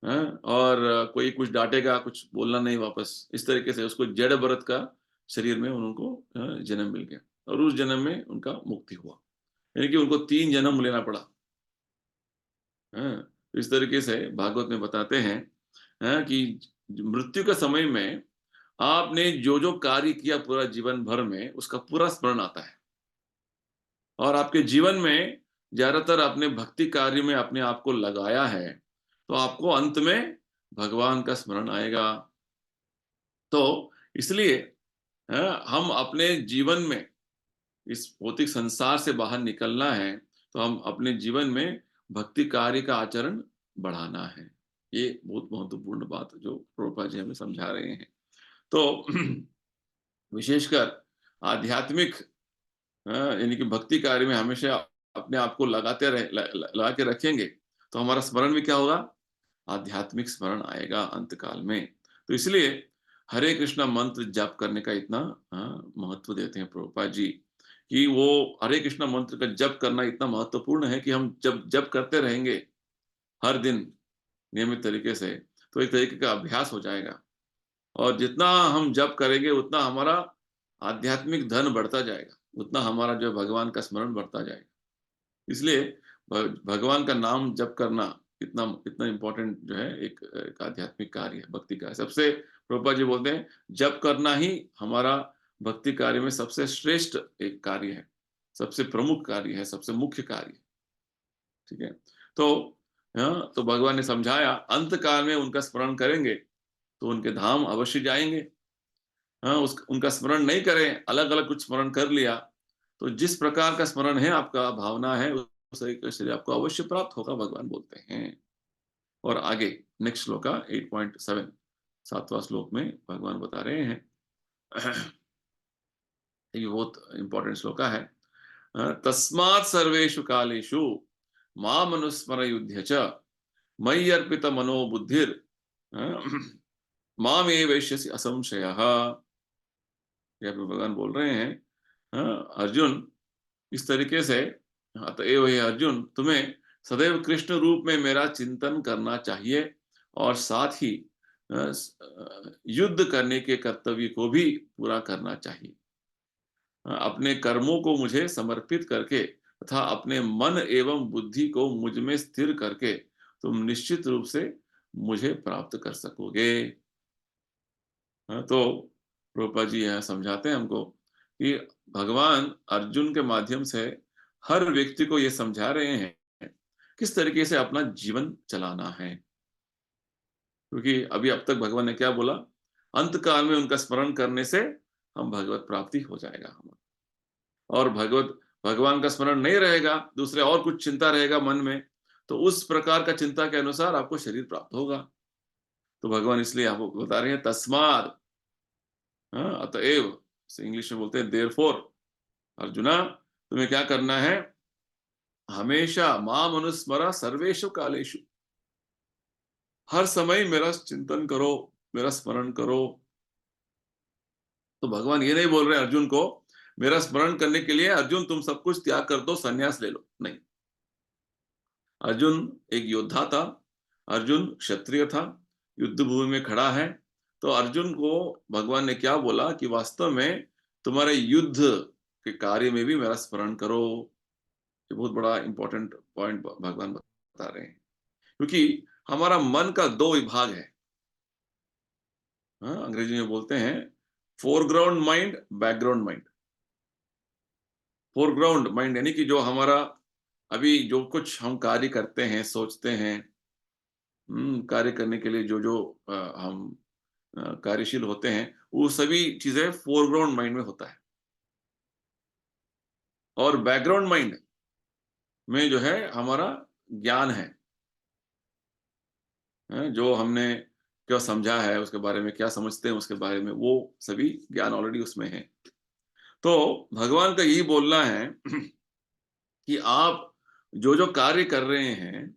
हैं? और कोई कुछ डाँटेगा, कुछ बोलना नहीं वापस। इस तरीके से उसको जड़ भरत का शरीर में उनको जन्म मिल गया और उस जन्म में उनका मुक्ति हुआ। यानी कि उनको 3 जन्म लेना पड़ा। हैं? तो इस तरीके से भागवत में बताते हैं कि मृत्यु के समय में आपने जो-जो कार्य किया पूरा जीवन भर में, उसका पूरा स्मरण आता है। और आपके जीवन में ज़्यादातर आपने भक्ति कार्य में अपने आप को लगाया है, तो आपको अंत में भगवान का स्मरण आएगा। तो इसलिए हम अपने जीवन में इस भौतिक संसार से बाहर निकलना है, तो हम अपने जीवन में भक्ति कार्य का आचरण बढ़ाना है। ये बहुत महत्वपूर्ण बात है जो प्रभुपाद जी हमें समझा रहे हैं। तो विशेषकर आध्यात्मिक यानी कि भक्ति कार्य में हमेशा अपने आप को लगाते रहे लगा के रखेंगे, तो हमारा स्मरण भी क्या होगा? आध्यात्मिक स्मरण आएगा अंत काल में। तो इसलिए हरे कृष्णा मंत्र जप करने का इतना महत्व देते हैं प्रभुपाद जी, कि वो हरे कृष्णा मंत्र का जप करना इतना महत्वपूर्ण है कि हम जब जप करते रहेंगे हर दिन नियमित तरीके से, तो एक तरीके का अभ्यास हो जाएगा। और जितना हम जप करेंगे उतना हमारा आध्यात्मिक धन बढ़ता जाएगा, उतना हमारा जो है भगवान का स्मरण बढ़ता जाएगा। इसलिए भगवान का नाम जप करना इतना इतना इम्पोर्टेंट जो है एक आध्यात्मिक कार्य है, भक्ति का। सबसे प्रभुपाद जी बोलते हैं, जप करना ही हमारा भक्ति कार्य में सबसे श्रेष्ठ एक कार्य है, सबसे प्रमुख कार्य है, सबसे मुख्य कार्य है। ठीक है? तो तो भगवान ने समझाया, अंत काल में उनका स्मरण करेंगे, तो उनके धाम अवश्य जाएँगे। उस उनका स्मरण नहीं करें, अलग-अलग कुछ स्मरण कर लिया, तो जिस प्रकार का स्मरण है, आपका भावना है, उस तरीके से आपको अवश्य प्राप्त होगा, भगवान बोलते हैं। और आगे नेक्स्ट श्लोका 8.7, 7वां श्लोक में भगवान बता रहे हैं, ये बहुत इंपॉर्टेंट श्लोका है। तस्मात् सर्वेषु कालेषु मामनुस्मरयुध्य च मयि अर्पितमनो बुद्धिर् मामेवैष्यसि असंशयः। यहाँ पे भगवान बोल रहे हैं, अर्जुन, इस तरीके से, अतएव हे अर्जुन, तुम्हें सदैव कृष्ण रूप में मेरा चिंतन करना चाहिए, और साथ ही युद्ध करने के कर्तव्य को भी पूरा करना चाहिए। अपने कर्मों को मुझे समर्पित करके तथा अपने मन एवं बुद्धि को मुझ में स्थिर करके तुम निश्चित रूप से मुझे प्राप्त कर सकोगे। तो प्रभुपाद जी यहाँ समझाते हैं हमको कि भगवान अर्जुन के माध्यम से हर व्यक्ति को ये समझा रहे हैं किस तरीके से अपना जीवन चलाना है। क्योंकि अभी अब तक भगवान ने क्या बोला, अंत काल में उनका स्मरण करने से हम भगवत प्राप्ति हो जाएगा हमारा। और भगवत भगवान का स्मरण नहीं रहेगा, दूसरे और कुछ चिंता रहेगा मन में, तो उस प्रकार का चिंता के अनुसार आपको शरीर प्राप्त होगा। तो भगवान इसलिए आपको बता रहे हैं, तस्माद, अतएव, से इंग्लिश में बोलते हैं देयरफॉर, अर्जुना, तुम्हें क्या करना है, हमेशा माम अनुस्मरा सर्वेषु कालेषु, हर समय मेरा चिंतन करो, मेरा स्मरण करो। तो भगवान ये नहीं बोल रहे अर्जुन को, मेरा स्मरण करने के लिए अर्जुन तुम सब कुछ त्याग कर दो, संन्यास ले लो, नहीं। अर्जुन एक योद्धा था, अर्जुन क्षत्रिय था, युद्ध भूमि में खड़ा है। तो अर्जुन को भगवान ने क्या बोला कि वास्तव में तुम्हारे युद्ध के कार्य में भी मेरा स्मरण करो। ये बहुत बड़ा इंपॉर्टेंट पॉइंट भगवान बता रहे हैं, क्योंकि हमारा मन का दो विभाग है। अंग्रेजी में बोलते हैं foreground mind, background mind. Foreground mind यानी कि जो हमारा अभी जो कुछ हम कार्य करते हैं, सोचते हैं, कार्य करने के लिए जो जो हम कार्यशील होते हैं, वो सभी चीजें फोरग्राउंड माइंड में होता है। और बैकग्राउंड माइंड में जो है हमारा ज्ञान है, जो हमने क्या समझा है उसके बारे में, क्या समझते हैं उसके बारे में, वो सभी ज्ञान ऑलरेडी उसमें है। तो भगवान का यही बोलना है कि आप जो जो कार्य कर रहे हैं,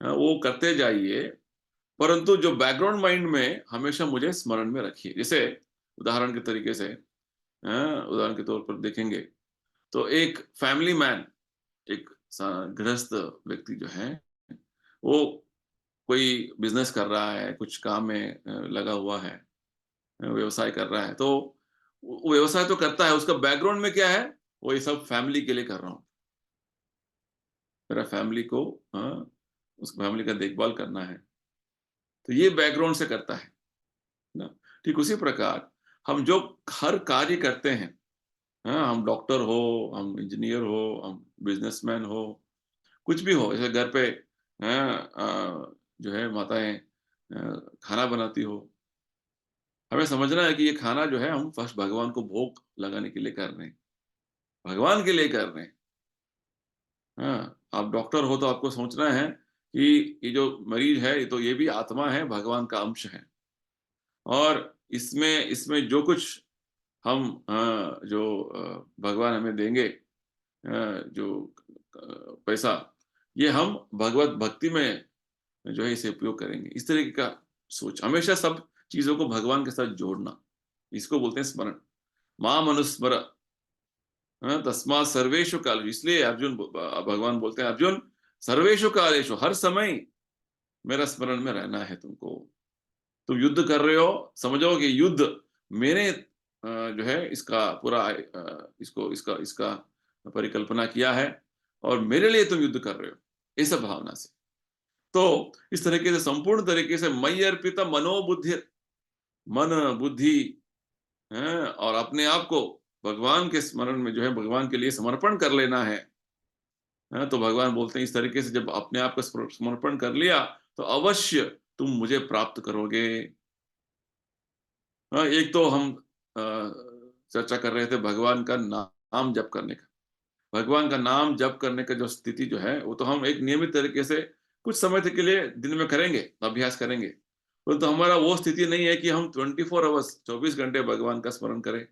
वो करते जाइए, परंतु जो बैकग्राउंड माइंड में हमेशा मुझे स्मरण में रखिए। जैसे उदाहरण के तरीके से, उदाहरण के तौर पर देखेंगे, तो एक फैमिली मैन, एक गृहस्थ व्यक्ति जो है, वो कोई बिजनेस कर रहा है, कुछ काम में लगा हुआ है, व्यवसाय कर रहा है, तो वो व्यवसाय तो करता है, उसका बैकग्राउंड में क्या है, वो ये सब फैमिली के लिए कर रहा हूँ, मेरा फैमिली को, उस फैमिली का देखभाल करना है, तो ये बैकग्राउंड से करता है ना। ठीक उसी प्रकार हम जो हर कार्य करते हैं, हम डॉक्टर हो, हम इंजीनियर हो, हम बिजनेसमैन हो, कुछ भी हो, जैसे घर पे जो है माताएं खाना बनाती हो, हमें समझना है कि ये खाना जो है हम फर्स्ट भगवान को भोग लगाने के लिए कर रहे हैं, भगवान के लिए कर रहे हैं। आप डॉक्टर हो तो आपको सोचना है कि ये जो मरीज है, ये तो ये भी आत्मा है, भगवान का अंश है। और इसमें इसमें जो कुछ हम जो भगवान हमें देंगे, जो पैसा, ये हम भगवत भक्ति में जो है इसे उपयोग करेंगे। इस तरीके का सोच हमेशा सब चीजों को भगवान के साथ जोड़ना, इसको बोलते हैं स्मरण। माम अनुस्मर, तस्मात् सर्वेषु काल, इसलिए अर्जुन भगवान बोलते हैं, अर्जुन सर्वेषु कालेषु, हर समय मेरा स्मरण में रहना है तुमको। तुम युद्ध कर रहे हो, समझो कि युद्ध मैंने जो है इसका पूरा इसको इसका इसका परिकल्पना किया है और मेरे लिए तुम युद्ध कर रहे हो, इस भावना से। तो इस तरीके से संपूर्ण तरीके से मयि अर्पित मनोबुद्धि, मन बुद्धि है, और अपने आप को भगवान के स्मरण में जो है भगवान के लिए समर्पण कर लेना है। तो भगवान बोलते हैं इस तरीके से जब अपने आप का समर्पण कर लिया तो अवश्य तुम मुझे प्राप्त करोगे। एक तो हम चर्चा कर रहे थे भगवान का नाम जप करने का। भगवान का नाम जप करने का जो स्थिति जो है वो तो हम एक नियमित तरीके से कुछ समय तक के लिए दिन में करेंगे, अभ्यास करेंगे, परंतु हमारा वो स्थिति नहीं है कि हम 24 आवर्स 24 घंटे भगवान का स्मरण करें,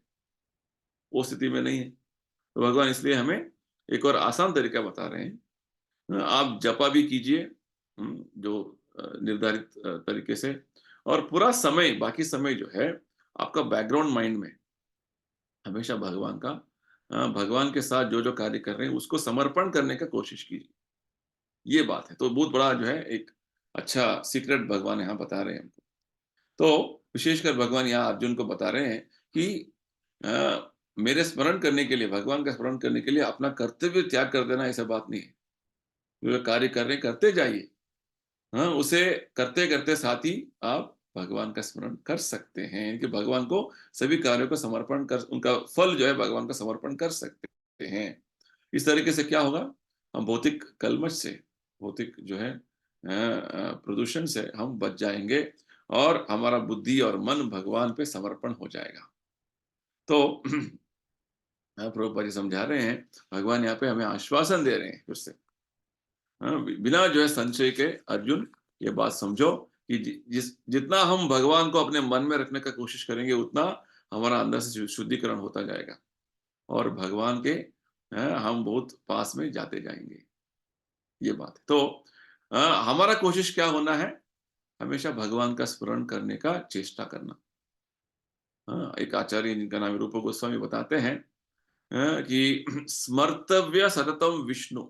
वो स्थिति में नहीं है। तो भगवान इसलिए हमें एक और आसान तरीका बता रहे हैं। आप जपा भी कीजिए, जो निर्धारित तरीके से, और पूरा समय, बाकी समय जो है आपका बैकग्राउंड माइंड में हमेशा भगवान के साथ जो जो कार्य कर रहे हैं उसको समर्पण करने का कोशिश कीजिए। ये बात है। तो बहुत बड़ा जो है एक अच्छा सीक्रेट भगवान यहाँ बता रहे हैं हमको। तो विशेषकर भगवान यहाँ अर्जुन को बता रहे हैं कि मेरे स्मरण करने के लिए, भगवान का स्मरण करने के लिए अपना कर्तव्य त्याग कर देना ऐसा बात नहीं है। जो कार्य कर रहे हैं करते जाइए, उसे करते करते साथ ही आप भगवान का स्मरण कर सकते हैं कि भगवान को सभी कार्यों का समर्पण कर, उनका फल जो है भगवान का समर्पण कर सकते हैं। इस तरीके से क्या होगा, हम भौतिक कलमश से, भौतिक जो है प्रदूषण से हम बच जाएंगे और हमारा बुद्धि और मन भगवान पे समर्पण हो जाएगा। तो प्रभुपाद जी समझा रहे हैं, भगवान यहाँ पे हमें आश्वासन दे रहे हैं फिर से, बिना जो है संशय के, अर्जुन ये बात समझो कि जितना हम भगवान को अपने मन में रखने का कोशिश करेंगे उतना हमारा अंदर से शुद्धिकरण होता जाएगा और भगवान के हम बहुत पास में जाते जाएंगे। ये बात है। तो हमारा कोशिश क्या होना है, हमेशा भगवान का स्मरण करने का चेष्टा करना। एक आचार्य जिनका नाम रूप गोस्वामी बताते हैं कि स्मर्तव्य सततम विष्णु,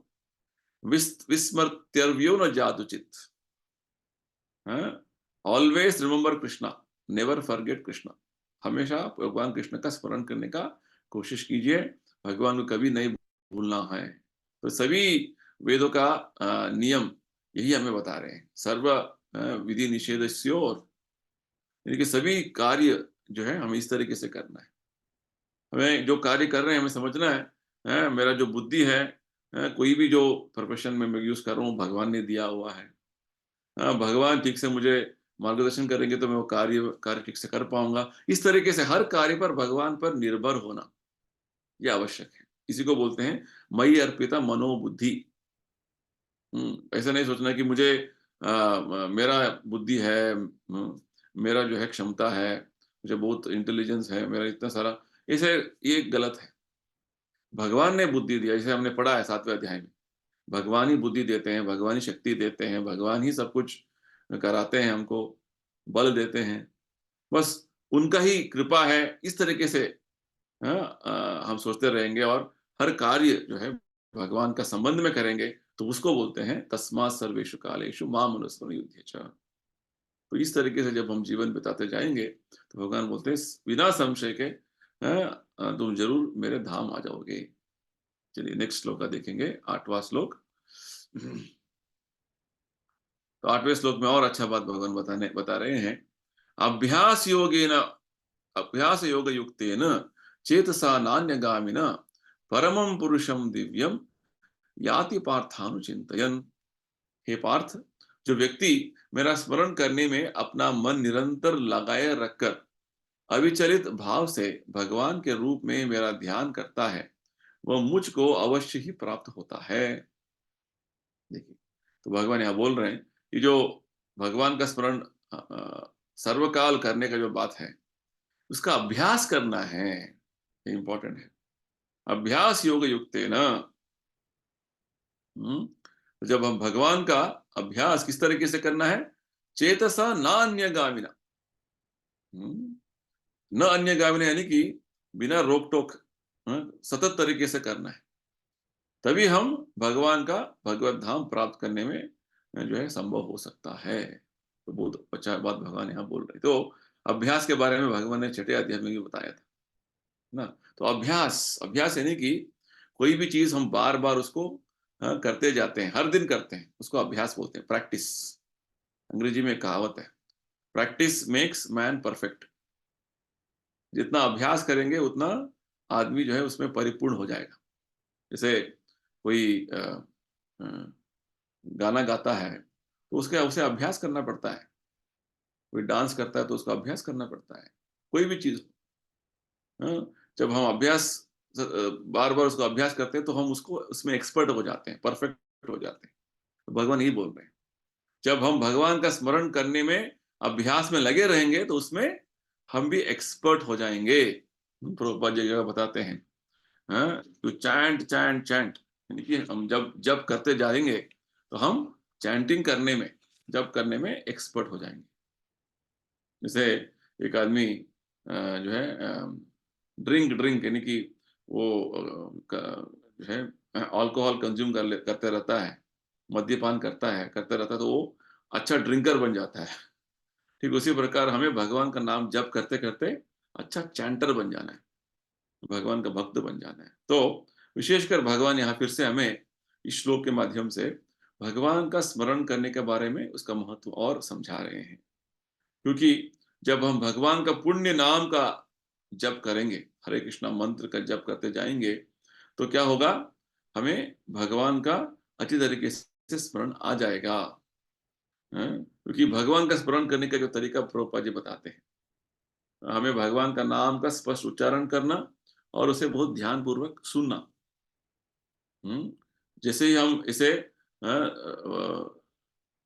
विस्मर्त्यर्व्यो न जादुचित। Always remember Krishna, never forget Krishna. हमेशा भगवान कृष्ण का स्मरण करने का कोशिश कीजिए, भगवान को कभी नहीं भूलना है। तो सभी वेदों का नियम यही हमें बता रहे हैं, सर्व विधि निषेधस्योर, यानी कि सभी कार्य जो है हमें इस तरीके से करना है। हमें जो कार्य कर रहे हैं हमें समझना है, मेरा जो बुद्धि है, कोई भी जो प्रोफेशन में मैं यूज कर रहा हूँ भगवान ने दिया हुआ है। भगवान ठीक से मुझे मार्गदर्शन करेंगे तो मैं वो कार्य कार्य ठीक से कर पाऊंगा। इस तरीके से हर कार्य पर भगवान पर निर्भर होना ये आवश्यक है। इसी को बोलते हैं मयि अर्पिता मनोबुद्धि। ऐसा नहीं सोचना कि मुझे मेरा बुद्धि है, मेरा जो है क्षमता है, मुझे बहुत इंटेलिजेंस है, मेरा इतना सारा, ऐसे ये गलत है। भगवान ने बुद्धि दिया, जैसे हमने पढ़ा है 7वें अध्याय में, भगवान ही बुद्धि देते हैं, भगवान ही शक्ति देते हैं, भगवान ही सब कुछ कराते हैं, हमको बल देते हैं। बस उनका ही कृपा है, इस तरीके से हम सोचते रहेंगे और हर कार्य जो है भगवान का संबंध में करेंगे तो उसको बोलते हैं तस्मात् सर्वेषु कालेषु माम अनुस्मर युध्य च। तो इस तरीके से जब हम जीवन बिताते जाएंगे तो भगवान बोलते हैं बिना संशय के तुम जरूर मेरे धाम आ जाओगे। चलिए नेक्स्ट श्लोक का देखेंगे, 8वां श्लोक। तो 8वें श्लोक में और अच्छा बात भगवान बता रहे हैं, अभ्यास योगेन, अभ्यास योग युक्तेन चेतसा नान्यगामिना परमं पुरुषम दिव्यम याति पार्थानुचिंतयन्। हे पार्थ, जो व्यक्ति मेरा स्मरण करने में अपना मन निरंतर लगाए रखकर अविचलित भाव से भगवान के रूप में मेरा ध्यान करता है वह मुझको अवश्य ही प्राप्त होता है। देखिए, तो भगवान यहाँ बोल रहे हैं कि जो भगवान का स्मरण सर्वकाल करने का जो बात है उसका अभ्यास करना है, ये इंपॉर्टेंट है। अभ्यास योग युक्त है ना। तो जब हम भगवान का अभ्यास किस तरीके से करना है, चेतसा नान्यगामिना, न अन्यगामिनी यानी कि बिना रोक टोक, सतत तरीके से करना है, तभी हम भगवान का भगवत धाम प्राप्त करने में जो है संभव हो सकता है। तो बहुत अच्छा बात भगवान यहाँ बोल रहे। तो अभ्यास के बारे में भगवान ने छठे अध्याय में भी बताया था ना। तो अभ्यास, अभ्यास यानी कि कोई भी चीज हम बार बार उसको करते जाते हैं, हर दिन करते हैं, उसको अभ्यास बोलते हैं, प्रैक्टिस। अंग्रेजी में कहावत है, प्रैक्टिस मेक्स मैन परफेक्ट। जितना अभ्यास करेंगे उतना आदमी जो है उसमें परिपूर्ण हो जाएगा। जैसे कोई अ, गाना गाता है तो उसके उसे अभ्यास करना पड़ता है। कोई डांस करता है तो उसका अभ्यास करना पड़ता है। कोई भी चीज, जब हम बार बार उसको अभ्यास करते हैं तो हम उसको उसमें एक्सपर्ट हो जाते हैं, परफेक्ट हो जाते हैं। तो भगवान यही बोल रहे हैं, जब हम भगवान का स्मरण करने में अभ्यास में लगे रहेंगे तो उसमें हम भी एक्सपर्ट हो जाएंगे। प्रभुपाद जी जगह बताते हैं, टू चैंट चैंट चैंट, यानी कि हम जब जब करते जाएंगे तो हम चैंटिंग करने में, जब करने में एक्सपर्ट हो जाएंगे। जैसे एक आदमी जो है ड्रिंक ड्रिंक यानी कि वो जो है अल्कोहल कंज्यूम करते रहता है, मद्यपान करते रहता है, तो वो अच्छा ड्रिंकर बन जाता है। ठीक उसी प्रकार हमें भगवान का नाम जप करते करते अच्छा चैंटर बन जाना है, भगवान का भक्त बन जाना है। तो विशेषकर भगवान यहाँ फिर से हमें इस श्लोक के माध्यम से भगवान का स्मरण करने के बारे में उसका महत्व और समझा रहे हैं। क्योंकि जब हम भगवान का पुण्य नाम का जप करेंगे, हरे कृष्णा मंत्र का जप करते जाएंगे, तो क्या होगा, हमें भगवान का अच्छी तरीके से स्मरण आ जाएगा। क्योंकि भगवान का स्मरण करने का जो तरीका प्रभुपाद जी बताते हैं, हमें भगवान का नाम का स्पष्ट उच्चारण करना और उसे बहुत ध्यान पूर्वक सुनना। जैसे ही हम इसे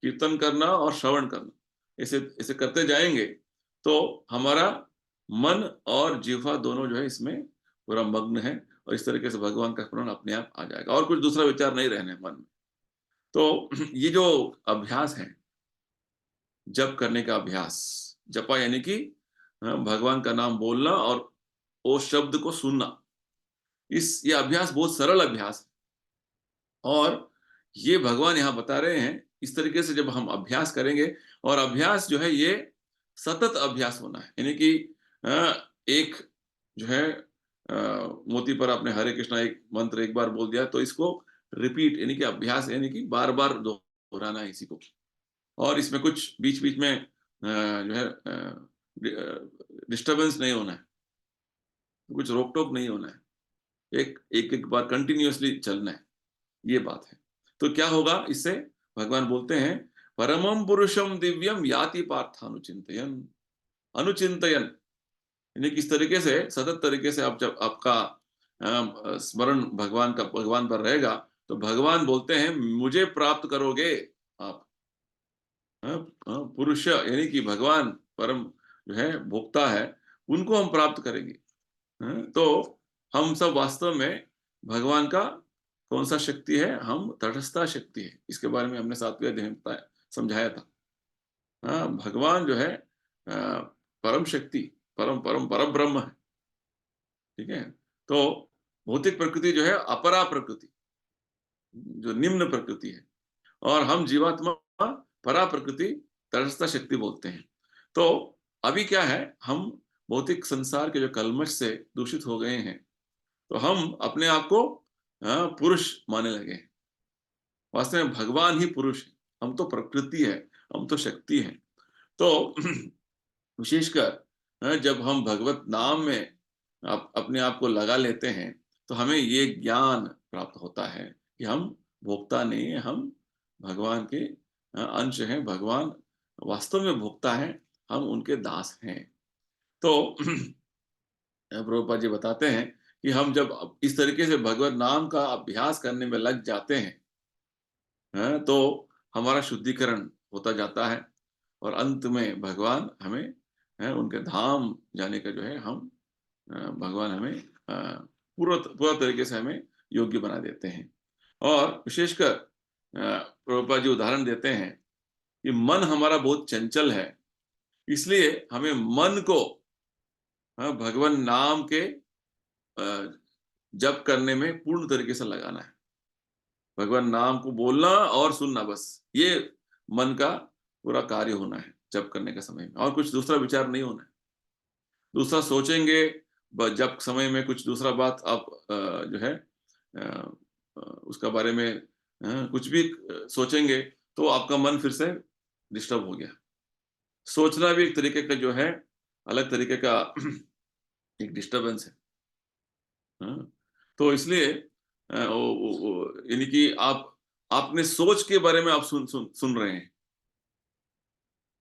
कीर्तन करना और श्रवण करना, इसे इसे करते जाएंगे तो हमारा मन और जिह्वा दोनों जो है इसमें पूरा मग्न है, और इस तरीके से भगवान का स्मरण अपने आप आ जाएगा और कुछ दूसरा विचार नहीं रहने मन में। तो ये जो अभ्यास है, जप करने का अभ्यास, जपा यानी कि भगवान का नाम बोलना और वो शब्द को सुनना, ये अभ्यास बहुत सरल अभ्यास है। और ये भगवान यहाँ बता रहे हैं, इस तरीके से जब हम अभ्यास करेंगे, और अभ्यास जो है ये सतत अभ्यास होना है, यानी कि एक जो है मोती पर आपने हरे कृष्णा एक मंत्र एक बार बोल दिया तो इसको रिपीट, यानी कि अभ्यास यानी कि बार बार दोहराना है इसी को। और इसमें कुछ बीच बीच में जो है डिस्टरबेंस नहीं होना है, कुछ रोक टोक नहीं होना है, एक एक एक बार कंटिन्यूअसली चलना है, ये बात है। तो क्या होगा इससे, भगवान बोलते हैं, परमम पुरुषम दिव्यम याति पार्थानुचिंतयन। अनुचिंतयन यानी किस तरीके से, सतत तरीके से आप जब आपका स्मरण भगवान पर रहेगा, तो भगवान बोलते हैं मुझे प्राप्त करोगे आप। पुरुष यानी कि भगवान परम जो है भोक्ता है, उनको हम प्राप्त करेंगे। तो हम सब वास्तव में भगवान का कौन सा शक्ति है, हम तटस्थता शक्ति है। इसके बारे में हमने सातवें अध्याय में बताया, समझाया था। भगवान जो है परम शक्ति, परम परम पर ब्रह्म है। ठीक है। तो भौतिक प्रकृति जो है अपरा प्रकृति, जो निम्न प्रकृति है, और हम जीवात्मा परा प्रकृति, तटस्थ शक्ति बोलते हैं। तो अभी क्या है, हम भौतिक संसार के जो कलमश से दूषित हो गए हैं, तो हम अपने आप को पुरुष मानने लगे हैं। वास्तव में भगवान ही पुरुष है, हम तो प्रकृति है, हम तो शक्ति है। तो विशेषकर जब हम भगवत नाम में अपने आप को लगा लेते हैं, तो हमें ये ज्ञान प्राप्त होता है कि हम भोक्ता नहीं है, हम भगवान के अंश हैं। भगवान वास्तव में भोक्ता है, हम उनके दास हैं। तो प्रभुपाद जी बताते हैं कि हम जब इस तरीके से भगवत नाम का अभ्यास करने में लग जाते हैं, तो हमारा शुद्धिकरण होता जाता है, और अंत में भगवान हमें उनके धाम जाने का जो है हम भगवान हमें पूरा पूरा तरीके से हमें योग्य बना देते हैं। और विशेषकर प्रभुपाद जी उदाहरण देते हैं कि मन हमारा बहुत चंचल है, इसलिए हमें मन को भगवान नाम के अ, जप करने में पूर्ण तरीके से लगाना है। भगवान नाम को बोलना और सुनना, बस ये मन का पूरा कार्य होना है जप करने के समय में, और कुछ दूसरा विचार नहीं होना है। दूसरा सोचेंगे जब समय में कुछ दूसरा बात आप जो है उसका बारे में कुछ भी सोचेंगे तो आपका मन फिर से डिस्टर्ब हो गया। सोचना भी एक तरीके का जो है अलग तरीके का एक डिस्टरबेंस है। हाँ? तो इसलिए यानी कि आप आपने सोच के बारे में आप सुन रहे हैं।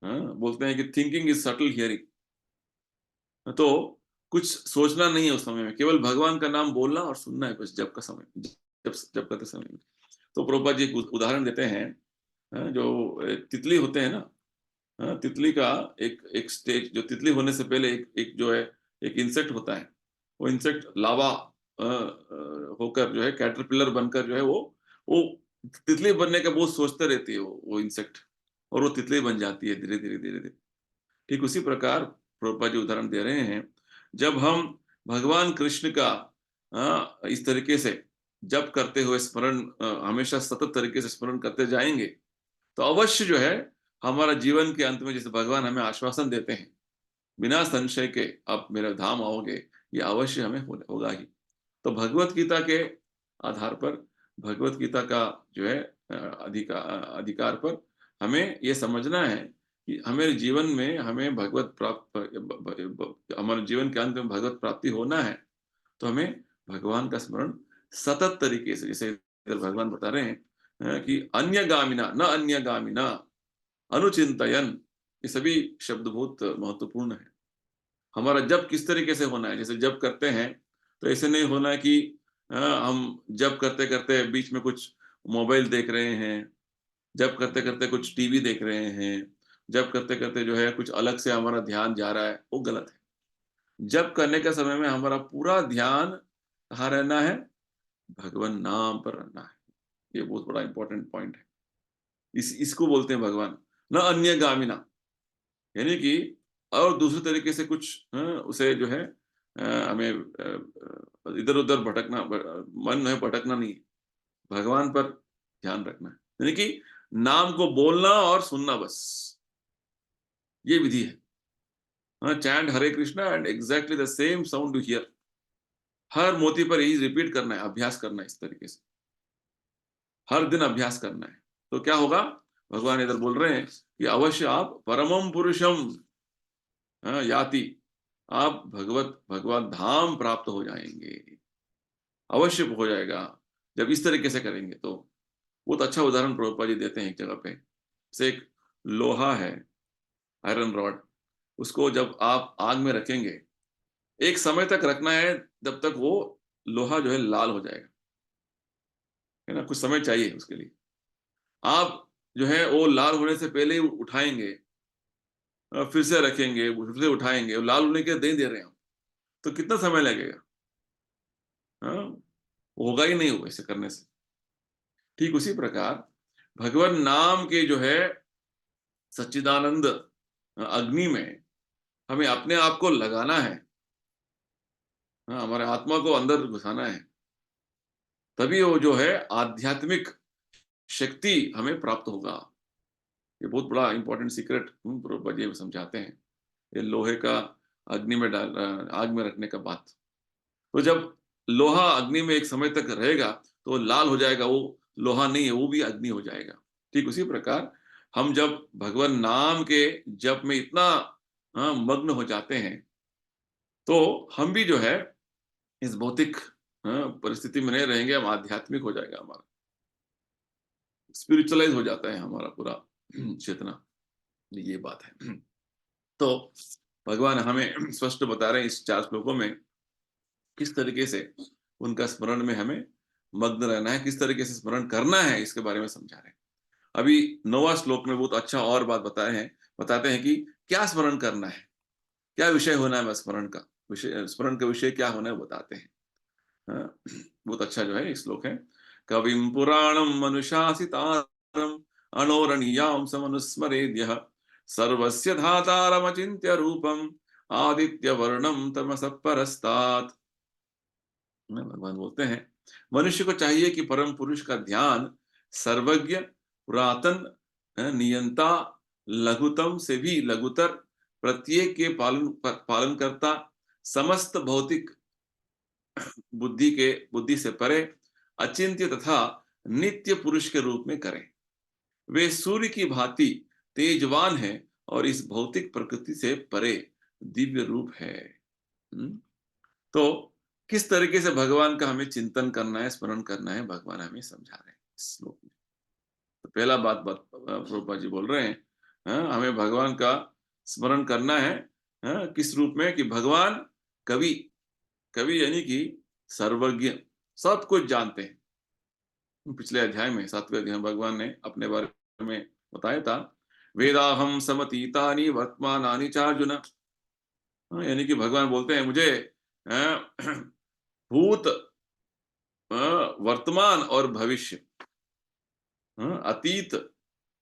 हाँ? बोलते हैं कि थिंकिंग इज सटल हियरिंग। तो कुछ सोचना नहीं है उस समय में, केवल भगवान का नाम बोलना और सुनना है बस जप का समय, जप करते समय में। तो प्रभुपाद जी एक उदाहरण देते हैं, जो तितली होते हैं ना, तितली का एक एक स्टेज, जो तितली होने से पहले एक एक जो है एक इंसेक्ट होता है। वो इंसेक्ट लावा होकर जो है कैटरपिलर बनकर जो है वो तितली बनने का बहुत सोचते रहती है वो इंसेक्ट, और वो तितली बन जाती है धीरे धीरे धीरे धीरे। ठीक उसी प्रकार प्रभुपाद जी उदाहरण दे रहे हैं, जब हम भगवान कृष्ण का इस तरीके से जप करते हुए स्मरण हमेशा सतत तरीके से स्मरण करते जाएंगे, तो अवश्य जो है हमारा जीवन के अंत में जैसे भगवान हमें आश्वासन देते हैं, बिना संशय के आप मेरे धाम आओगे, ये अवश्य हमें होगा ही। तो भगवत गीता के आधार पर, भगवत गीता का जो है अधिकार पर हमें ये समझना है कि हमें जीवन में हमें भगवत हमारे जीवन के अंत में भगवत प्राप्ति होना है, तो हमें भगवान का स्मरण सतत तरीके से, जैसे इधर भगवान बता रहे हैं कि अन्यगामिना न अन्यगामिना अनुचिंतयन, ये सभी शब्द बहुत महत्वपूर्ण है। हमारा जप किस तरीके से होना है, जैसे जप करते हैं तो ऐसे नहीं होना है कि हम जप करते करते बीच में कुछ मोबाइल देख रहे हैं, जप करते करते कुछ टीवी देख रहे हैं, जप करते करते जो है कुछ अलग से हमारा ध्यान जा रहा है, वो गलत है। जप करने के समय में हमारा पूरा ध्यान कहाँ रहना है, भगवान नाम पर रहना है। ये बहुत बड़ा इंपॉर्टेंट पॉइंट है। इसको बोलते हैं भगवान न अन्य गामिना, यानी कि और दूसरे तरीके से कुछ उसे जो है हमें इधर-उधर भटकना, मन है भटकना नहीं है, भगवान पर ध्यान रखना है। यानी कि नाम को बोलना और सुनना, बस ये विधि है। Chant Hare Krishna and exactly the same sound to hear. हर मोती पर यही रिपीट करना है, अभ्यास करना है इस तरीके से, हर दिन अभ्यास करना है। तो क्या होगा, भगवान इधर बोल रहे हैं कि अवश्य आप परमम पुरुषम याति, आप भगवत धाम प्राप्त हो जाएंगे, अवश्य हो जाएगा जब इस तरीके से करेंगे। तो बहुत अच्छा उदाहरण प्रभुपाद जी देते हैं एक जगह पे, जैसे एक लोहा है, आयरन रॉड, उसको जब आप आग में रखेंगे, एक समय तक रखना है जब तक वो लोहा जो है लाल हो जाएगा, है ना, कुछ समय चाहिए उसके लिए। आप जो है वो लाल होने से पहले ही उठाएंगे, फिर से रखेंगे, फिर से उठाएंगे, वो लाल होने के नहीं दे रहे हैं हम, तो कितना समय लगेगा। हाँ, होगा ही नहीं वो ऐसे करने से। ठीक उसी प्रकार भगवान नाम के जो है सच्चिदानंद अग्नि में हमें अपने आप को लगाना है। हाँ, हमारे आत्मा को अंदर घुसाना है, तभी वो जो है आध्यात्मिक शक्ति हमें प्राप्त होगा। ये बहुत बड़ा इंपॉर्टेंट सीक्रेट प्रभुपाद जी समझाते हैं, ये लोहे का अग्नि में आग में रखने का बात। तो जब लोहा अग्नि में एक समय तक रहेगा तो वो लाल हो जाएगा, वो लोहा नहीं है, वो भी अग्नि हो जाएगा। ठीक उसी प्रकार हम जब भगवान नाम के जप में इतना मग्न हो जाते हैं, तो हम भी जो है इस भौतिक परिस्थिति में नहीं रहेंगे, हम आध्यात्मिक हो जाएगा, हमारा स्पिरिचुअलाइज हो जाता है हमारा पूरा चेतना। ये बात है। तो भगवान हमें स्पष्ट बता रहे हैं इस 4 श्लोकों में किस तरीके से उनका स्मरण में हमें मग्न रहना है, किस तरीके से स्मरण करना है, इसके बारे में समझा रहे हैं। अभी 9वां श्लोक में बहुत अच्छा और बात बताते हैं कि क्या स्मरण करना है, क्या विषय होना है स्मरण का, विषय स्मरण का विषय क्या होना है वो बताते हैं। बहुत अच्छा जो है ये श्लोक है। कविं पुराणं मनुशासितारं अणोरणीयां समनुस्मरेद्यः सर्वस्य धातारमचिन्त्य रूपम आदित्य वर्णम तमसः परस्तात्। भगवान बोलते हैं मनुष्य को चाहिए कि परम पुरुष का ध्यान सर्वज्ञ, पुरातन, नियंता, लघुतम से भी लघुतर, प्रत्येक के पालन करता, समस्त भौतिक बुद्धि से परे, अचिंत्य तथा नित्य पुरुष के रूप में करें। वे सूर्य की भांति तेजवान है और इस भौतिक प्रकृति से परे दिव्य रूप है। तो किस तरीके से भगवान का हमें चिंतन करना है, स्मरण करना है, भगवान हमें समझा रहे हैं इस श्लोक में। तो पहला बात प्रभुपाद जी बोल रहे हैं, हमें भगवान का स्मरण करना है। किस रूप में? कि भगवान कवि, कवि यानी कि सर्वज्ञ, सब कुछ जानते हैं। पिछले अध्याय में 7वें अध्याय में भगवान ने अपने बारे में बताया था, वेदाहम समतीतानि वर्तमानानि चार्जुन। यानी कि भगवान बोलते हैं मुझे भूत, वर्तमान और भविष्य, अतीत,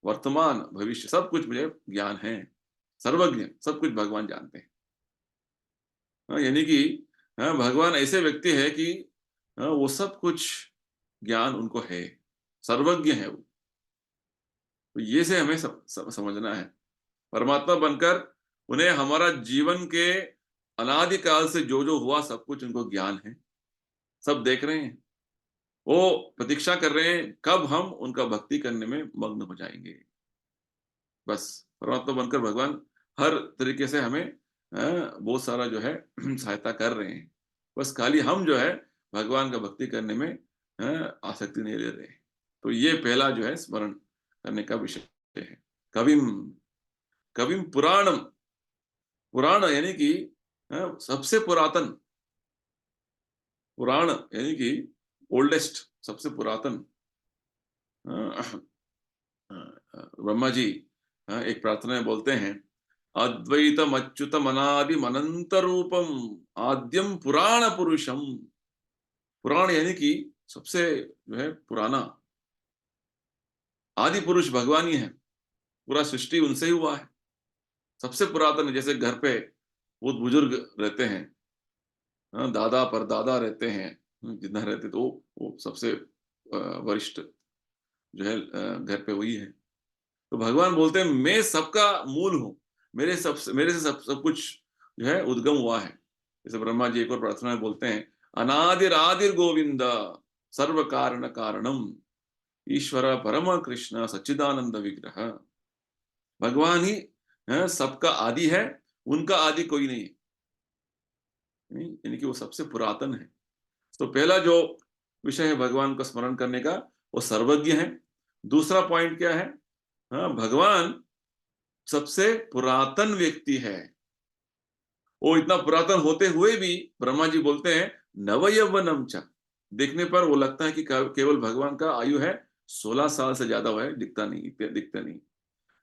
वर्तमान, भविष्य सब कुछ मुझे ज्ञान है। सर्वज्ञ, सब कुछ भगवान जानते हैं। यानी कि भगवान ऐसे व्यक्ति है कि वो सब कुछ ज्ञान उनको है, सर्वज्ञ है वो। तो ये से हमें समझना है। परमात्मा बनकर उन्हें हमारा जीवन के अनादिकाल से जो जो हुआ सब कुछ उनको ज्ञान है, सब देख रहे हैं। वो प्रतीक्षा कर रहे हैं कब हम उनका भक्ति करने में मग्न हो जाएंगे। बस परमात्मा बनकर भगवान हर तरीके से हमें बहुत सारा जो है सहायता कर रहे हैं। बस खाली हम जो है भगवान का भक्ति करने में आसक्ति नहीं ले रहे। तो ये पहला जो है स्मरण करने का विषय है। कविम, कविम पुराणम, पुराण यानी कि सबसे पुरातन, पुराण यानी कि ओल्डेस्ट, सबसे पुरातन। ब्रह्मा जी एक प्रार्थना में बोलते हैं, अद्वैतम अच्युतम अनादिम अनंत रूपम आद्यम पुराण पुरुषम। पुराण यानी कि सबसे जो है पुराना, आदि पुरुष भगवान ही है। पूरा सृष्टि उनसे ही हुआ है, सबसे पुरातन। जैसे घर पे बहुत बुजुर्ग रहते हैं, दादा परदादा रहते हैं, जितना रहते, तो वो सबसे वरिष्ठ जो है घर पे वही है। तो भगवान बोलते हैं मैं सबका मूल हूं, मेरे से सब कुछ जो है उद्गम हुआ है। जैसे ब्रह्मा जी एक और प्रार्थना में बोलते हैं, अनादिर आदिर गोविंद सर्व कारण कारणम ईश्वर परम कृष्ण सच्चिदानंद विग्रह। भगवान ही सबका आदि है, उनका आदि कोई नहीं है, यानी कि वो सबसे पुरातन है। तो पहला जो विषय है भगवान का स्मरण करने का, वो सर्वज्ञ है। दूसरा पॉइंट क्या है? भगवान सबसे पुरातन व्यक्ति है। वो इतना पुरातन होते हुए भी ब्रह्मा जी बोलते हैं नवयवनम च, देखने पर वो लगता है कि केवल भगवान का आयु है 16 साल से ज्यादा हुआ है, दिखता नहीं।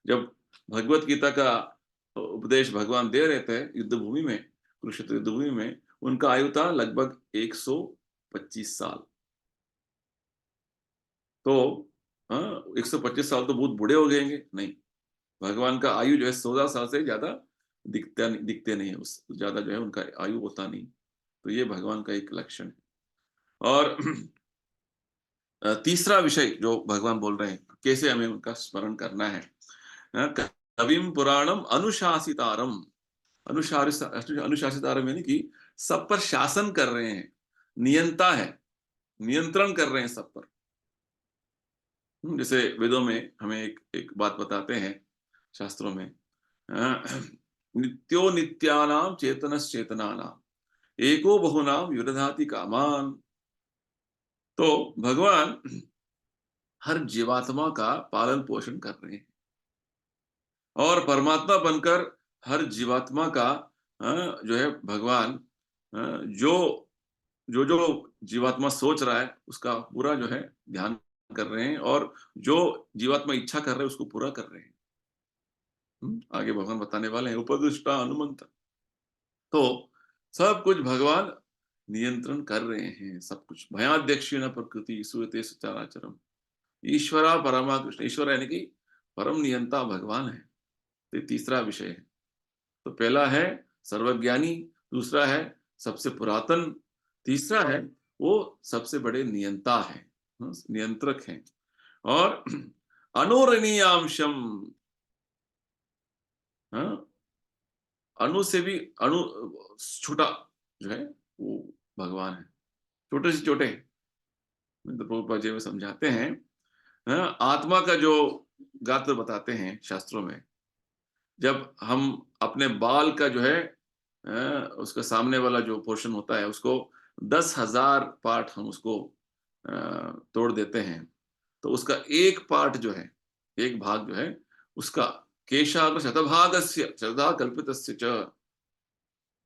जब भगवत गीता का उपदेश भगवान दे रहे थे युद्ध भूमि में, कुरुक्षेत्र युद्ध भूमि में, उनका आयु था लगभग 125 साल। तो 125 साल तो बहुत बूढ़े हो गएंगे, नहीं। भगवान का आयु जो है 16 साल से ज्यादा दिखते नहीं है, उस ज्यादा जो है उनका आयु होता नहीं। तो ये भगवान का एक लक्षण है। और तीसरा विषय जो भगवान बोल रहे हैं कैसे हमें उनका स्मरण करना है, कविम पुराणम अनुशासितारम। अनुशासितारम यानी कि सब पर शासन कर रहे हैं, नियंता है, नियंत्रण कर रहे हैं सब पर। जैसे वेदों में हमें एक बात बताते हैं, शास्त्रों में, नित्यो नित्यानाम चेतनस चेतनानाम एको बहुनाम युरधाति कामान। तो भगवान हर जीवात्मा का पालन पोषण कर रहे हैं, और परमात्मा बनकर हर जीवात्मा का जो है भगवान जो जो जो जीवात्मा सोच रहा है उसका पूरा जो है ध्यान कर रहे हैं, और जो जीवात्मा इच्छा कर रहे हैं उसको पूरा कर रहे हैं। आगे भगवान बताने वाले हैं उपदृष्टा हनुमंत। तो सब कुछ भगवान नियंत्रण कर रहे हैं, सब कुछ। भयाध्यक्षेण प्रकृति सूयते सचराचरम ईश्वरा परमा कृष्ण। ईश्वर यानी कि परम नियंता भगवान है। तो तीसरा विषय है। तो पहला है सर्वज्ञानी, दूसरा है सबसे पुरातन, तीसरा है वो सबसे बड़े नियंता है, नियंत्रक हैं। और अनुरणीयांशम, हाँ, अणु से भी अणु छोटा जो है वो भगवान है, छोटे से छोटे। तो प्रभुपाद जी में समझाते हैं, हाँ, आत्मा का जो गात्र बताते हैं शास्त्रों में, जब हम अपने बाल का जो है उसका सामने वाला जो पोर्शन होता है उसको 10,000 पार्ट हम उसको तोड़ देते हैं, तो उसका एक पार्ट जो है, एक भाग जो है उसका केशाग्र शतभागस्य शतधा कल्पितस्य च,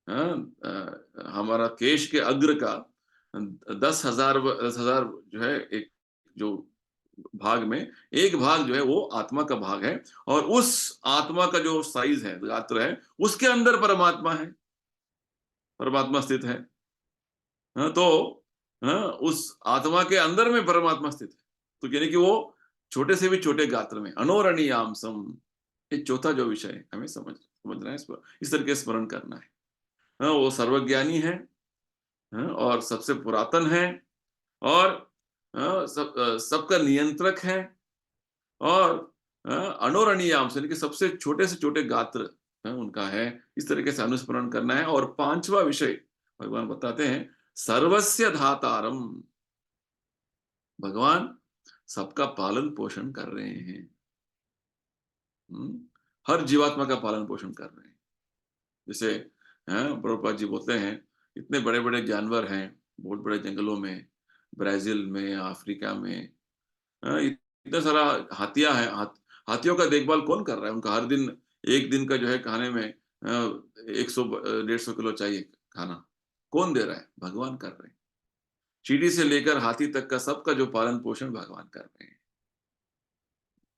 हाँ, हमारा केश के अग्र का 10,000 जो है एक जो भाग में एक भाग जो है वो आत्मा का भाग है, और उस आत्मा का जो साइज है, गात्र है, उसके अंदर परमात्मा है, परमात्मा स्थित है। हाँ, तो हाँ, उस आत्मा के अंदर में परमात्मा स्थित है। तो यानी कि वो छोटे से भी छोटे गात्र में अनोरणीयांसम, ये चौथा जो विषय है हमें समझना है, इस तरह के स्मरण करना है। हाँ, वो सर्वज्ञानी है, हाँ, और सबसे पुरातन है, और सबका नियंत्रक है, और अणोरणीयांश यानी कि सबसे से छोटे गात्र उनका है। इस तरीके से अनुस्मरण करना है। और पांचवा विषय भगवान बताते हैं, सर्वस्य धातारम, भगवान सबका पालन पोषण कर रहे हैं। हम्म, हर जीवात्मा का पालन पोषण कर रहे हैं। जैसे प्रभुपाद जी बोलते हैं, इतने बड़े बड़े जानवर हैं बहुत बड़े जंगलों में, ब्राजील में, अफ्रीका में, इतना सारा हाथियां हैं, हाथियों का देखभाल कौन कर रहा है? उनका हर दिन एक दिन का जो है खाने में 100 150 किलो चाहिए खाना, कौन दे रहा है? भगवान कर रहे हैं। चींटी से लेकर हाथी तक का सबका जो पालन पोषण भगवान कर रहे हैं।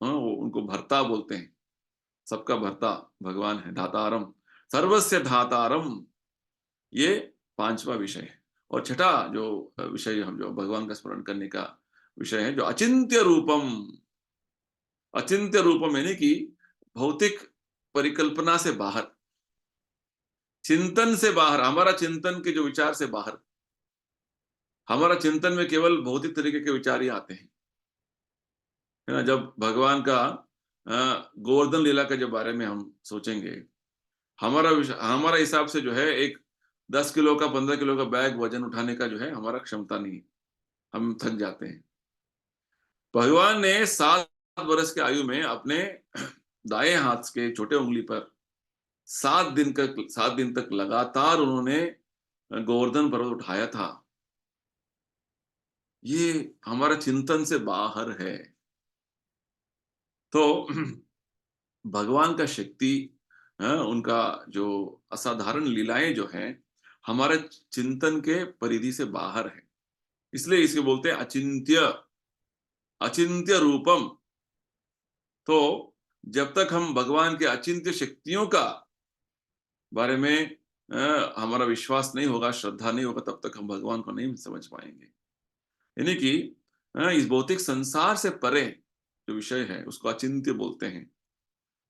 हाँ, वो उनको भर्ता बोलते हैं, सबका भर्ता भगवान है। धातारम, सर्वस्य धातारम, ये पांचवा विषय है। और छठा जो विषय हम जो भगवान का स्मरण करने का विषय है, जो अचिंत्य रूपम, अचिंत्य रूपम यानी कि भौतिक परिकल्पना से बाहर, चिंतन से बाहर, हमारा चिंतन के जो विचार से बाहर, हमारा चिंतन में केवल भौतिक तरीके के विचार ही आते हैं, है ना। जब भगवान का गोवर्धन लीला के जो बारे में हम सोचेंगे, हमारा हिसाब से जो है एक 10 किलो का 15 किलो का बैग वजन उठाने का जो है हमारा क्षमता नहीं, हम थक जाते हैं। भगवान ने 7 वर्ष के आयु में अपने दाएं हाथ के छोटे उंगली पर 7 दिन तक लगातार उन्होंने गोवर्धन पर्वत उठाया था। ये हमारा चिंतन से बाहर है। तो भगवान का शक्ति, उनका जो असाधारण लीलाएं जो हैं, हमारे चिंतन के परिधि से बाहर है। इसलिए इसे बोलते हैं अचिंत्य, अचिंत्य रूपम। तो जब तक हम भगवान के अचिंत्य शक्तियों का बारे में हमारा विश्वास नहीं होगा, श्रद्धा नहीं होगा, तब तक हम भगवान को नहीं समझ पाएंगे। यानी कि इस भौतिक संसार से परे जो विषय है उसको अचिंत्य बोलते हैं।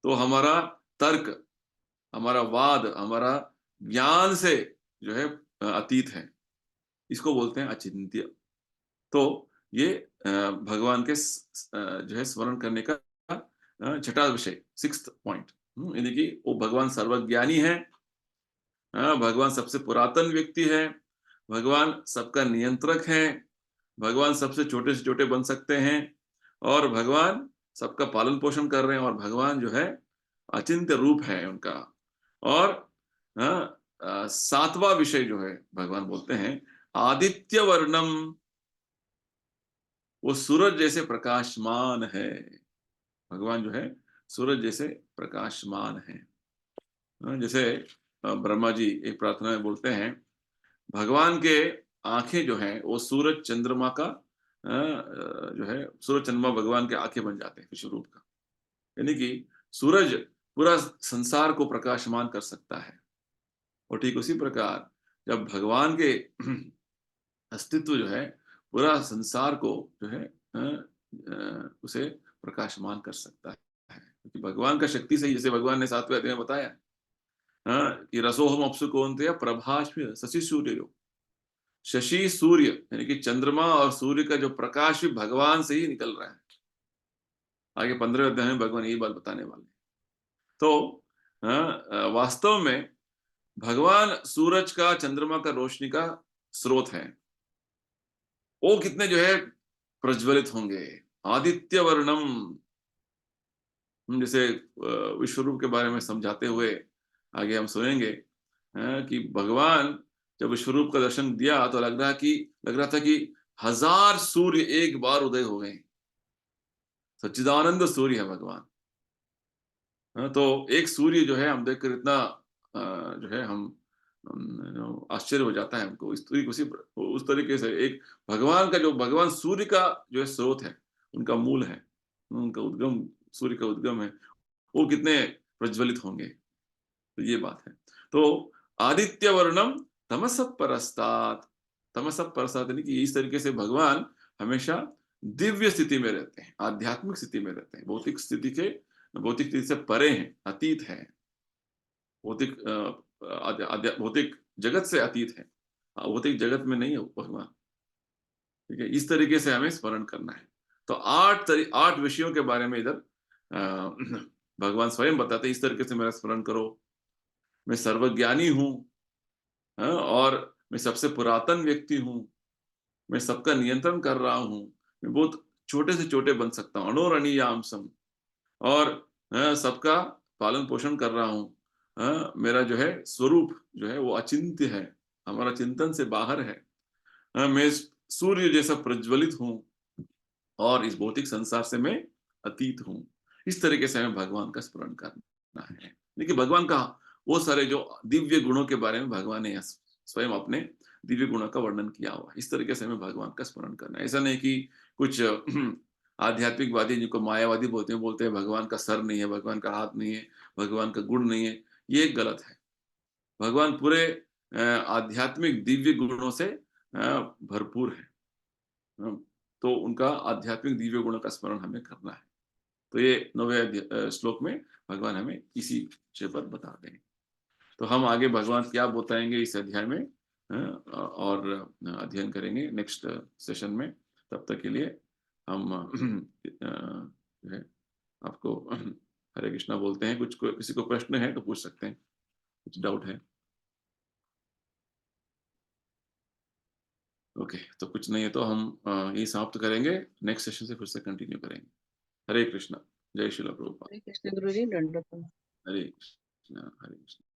तो हमारा तर्क, हमारा वाद, हमारा ज्ञान से जो है अतीत है, इसको बोलते हैं अचिंत्य। तो ये भगवान के जो है स्मरण करने का छठा विषय, सिक्स्थ पॉइंट। यानी कि वो भगवान सर्वज्ञानी है, भगवान सबसे पुरातन व्यक्ति है, भगवान सबका नियंत्रक है, भगवान सबसे छोटे से छोटे बन सकते हैं, और भगवान सबका पालन पोषण कर रहे हैं, और भगवान जो है अचिंत्य रूप है उनका। और सातवां विषय जो है भगवान बोलते हैं आदित्य वर्णम, वो सूरज जैसे प्रकाशमान है। भगवान जो है सूरज जैसे प्रकाशमान है। जैसे ब्रह्मा जी एक प्रार्थना में बोलते हैं, भगवान के आंखें जो हैं वो सूरज चंद्रमा का जो है, सूरज चंद्रमा भगवान के आंखें बन जाते हैं विश्व रूप का। यानी कि सूरज पूरा संसार को प्रकाशमान कर सकता है। और ठीक उसी प्रकार जब भगवान के अस्तित्व जो है पूरा संसार को जो है उसे प्रकाशमान कर सकता है। कि भगवान का शक्ति से, जैसे भगवान ने 7वें अध्याय में बताया, हाँ, कि रसोहम अप्सु कौन्तेय प्रभास्मि शशि सूर्ययो। शशि सूर्य यानी कि चंद्रमा और सूर्य का जो प्रकाश भी भगवान से ही निकल रहा है। आगे 15वें अध्याय में भगवान यही बात बताने वाले हैं। तो वास्तव में भगवान सूरज का, चंद्रमा का रोशनी का स्रोत है। वो कितने जो है प्रज्वलित होंगे, आदित्य वर्णम। हम जैसे विश्वरूप के बारे में समझाते हुए आगे हम सुनेंगे, कि भगवान जब विश्वरूप का दर्शन दिया तो लग रहा था कि 1000 सूर्य एक बार उदय हो गए। सच्चिदानंद सूर्य है भगवान। तो एक सूर्य जो है हम देखकर इतना जो है आश्चर्य हो जाता है हमको। उस तरीके से एक भगवान का, जो भगवान सूर्य का जो है स्रोत है, उनका मूल है, उनका उद्गम, सूर्य का उद्गम है, वो कितने प्रज्वलित होंगे। तो ये बात है। तो आदित्य वर्णम तमसः परस्तात्, तमसः परस्तात् यानी कि इस तरीके से भगवान हमेशा दिव्य स्थिति में रहते हैं, आध्यात्मिक स्थिति में रहते हैं, भौतिक स्थिति से परे हैं, अतीत है, भौतिक भौतिक जगत से अतीत है, भौतिक जगत में नहीं है भगवान। ठीक है, इस तरीके से हमें स्मरण करना है। तो 8 विषयों के बारे में इधर भगवान स्वयं बताते हैं, इस तरीके से मेरा स्मरण करो। मैं सर्वज्ञानी हूँ, और मैं सबसे पुरातन व्यक्ति हूँ, मैं सबका नियंत्रण कर रहा हूँ, मैं बहुत छोटे से छोटे बन सकता हूँ, अणोरणीयांसम, और सबका पालन पोषण कर रहा हूँ। मेरा जो है स्वरूप जो है वो अचिंत्य है, हमारा चिंतन से बाहर है। मैं सूर्य जैसा प्रज्वलित हूँ, और इस भौतिक संसार से मैं अतीत हूँ। इस तरीके से हमें भगवान का स्मरण करना है। देखिए, भगवान का वो सारे जो दिव्य गुणों के बारे में भगवान ने स्वयं अपने दिव्य गुणों का वर्णन किया हुआ है। इस तरीके से हमें भगवान का स्मरण करना है। ऐसा नहीं कि कुछ आध्यात्मिकवादी जिनको मायावादी बोलते हैं भगवान का सर नहीं है, भगवान का हाथ नहीं है, भगवान का गुण नहीं है। ये गलत है। भगवान पूरे आध्यात्मिक दिव्य गुणों से भरपूर है। तो उनका आध्यात्मिक दिव्य गुणों का स्मरण हमें करना है। तो ये 9वें श्लोक में भगवान हमें इसी विषय पर बता दें। तो हम आगे भगवान क्या बताएंगे इस अध्याय में, और अध्ययन करेंगे नेक्स्ट सेशन में। तब तक के लिए हम जो है आपको हरे कृष्णा बोलते हैं। किसी को प्रश्न है तो पूछ सकते हैं, कुछ डाउट है? ओके, तो कुछ नहीं है तो हम यही समाप्त करेंगे। नेक्स्ट सेशन से फिर से कंटिन्यू करेंगे। हरे कृष्णा। जय श्रील प्रभुपाद। हरे कृष्ण गुरुजी, दंडवत। हरे कृष्णा, हरे कृष्णा।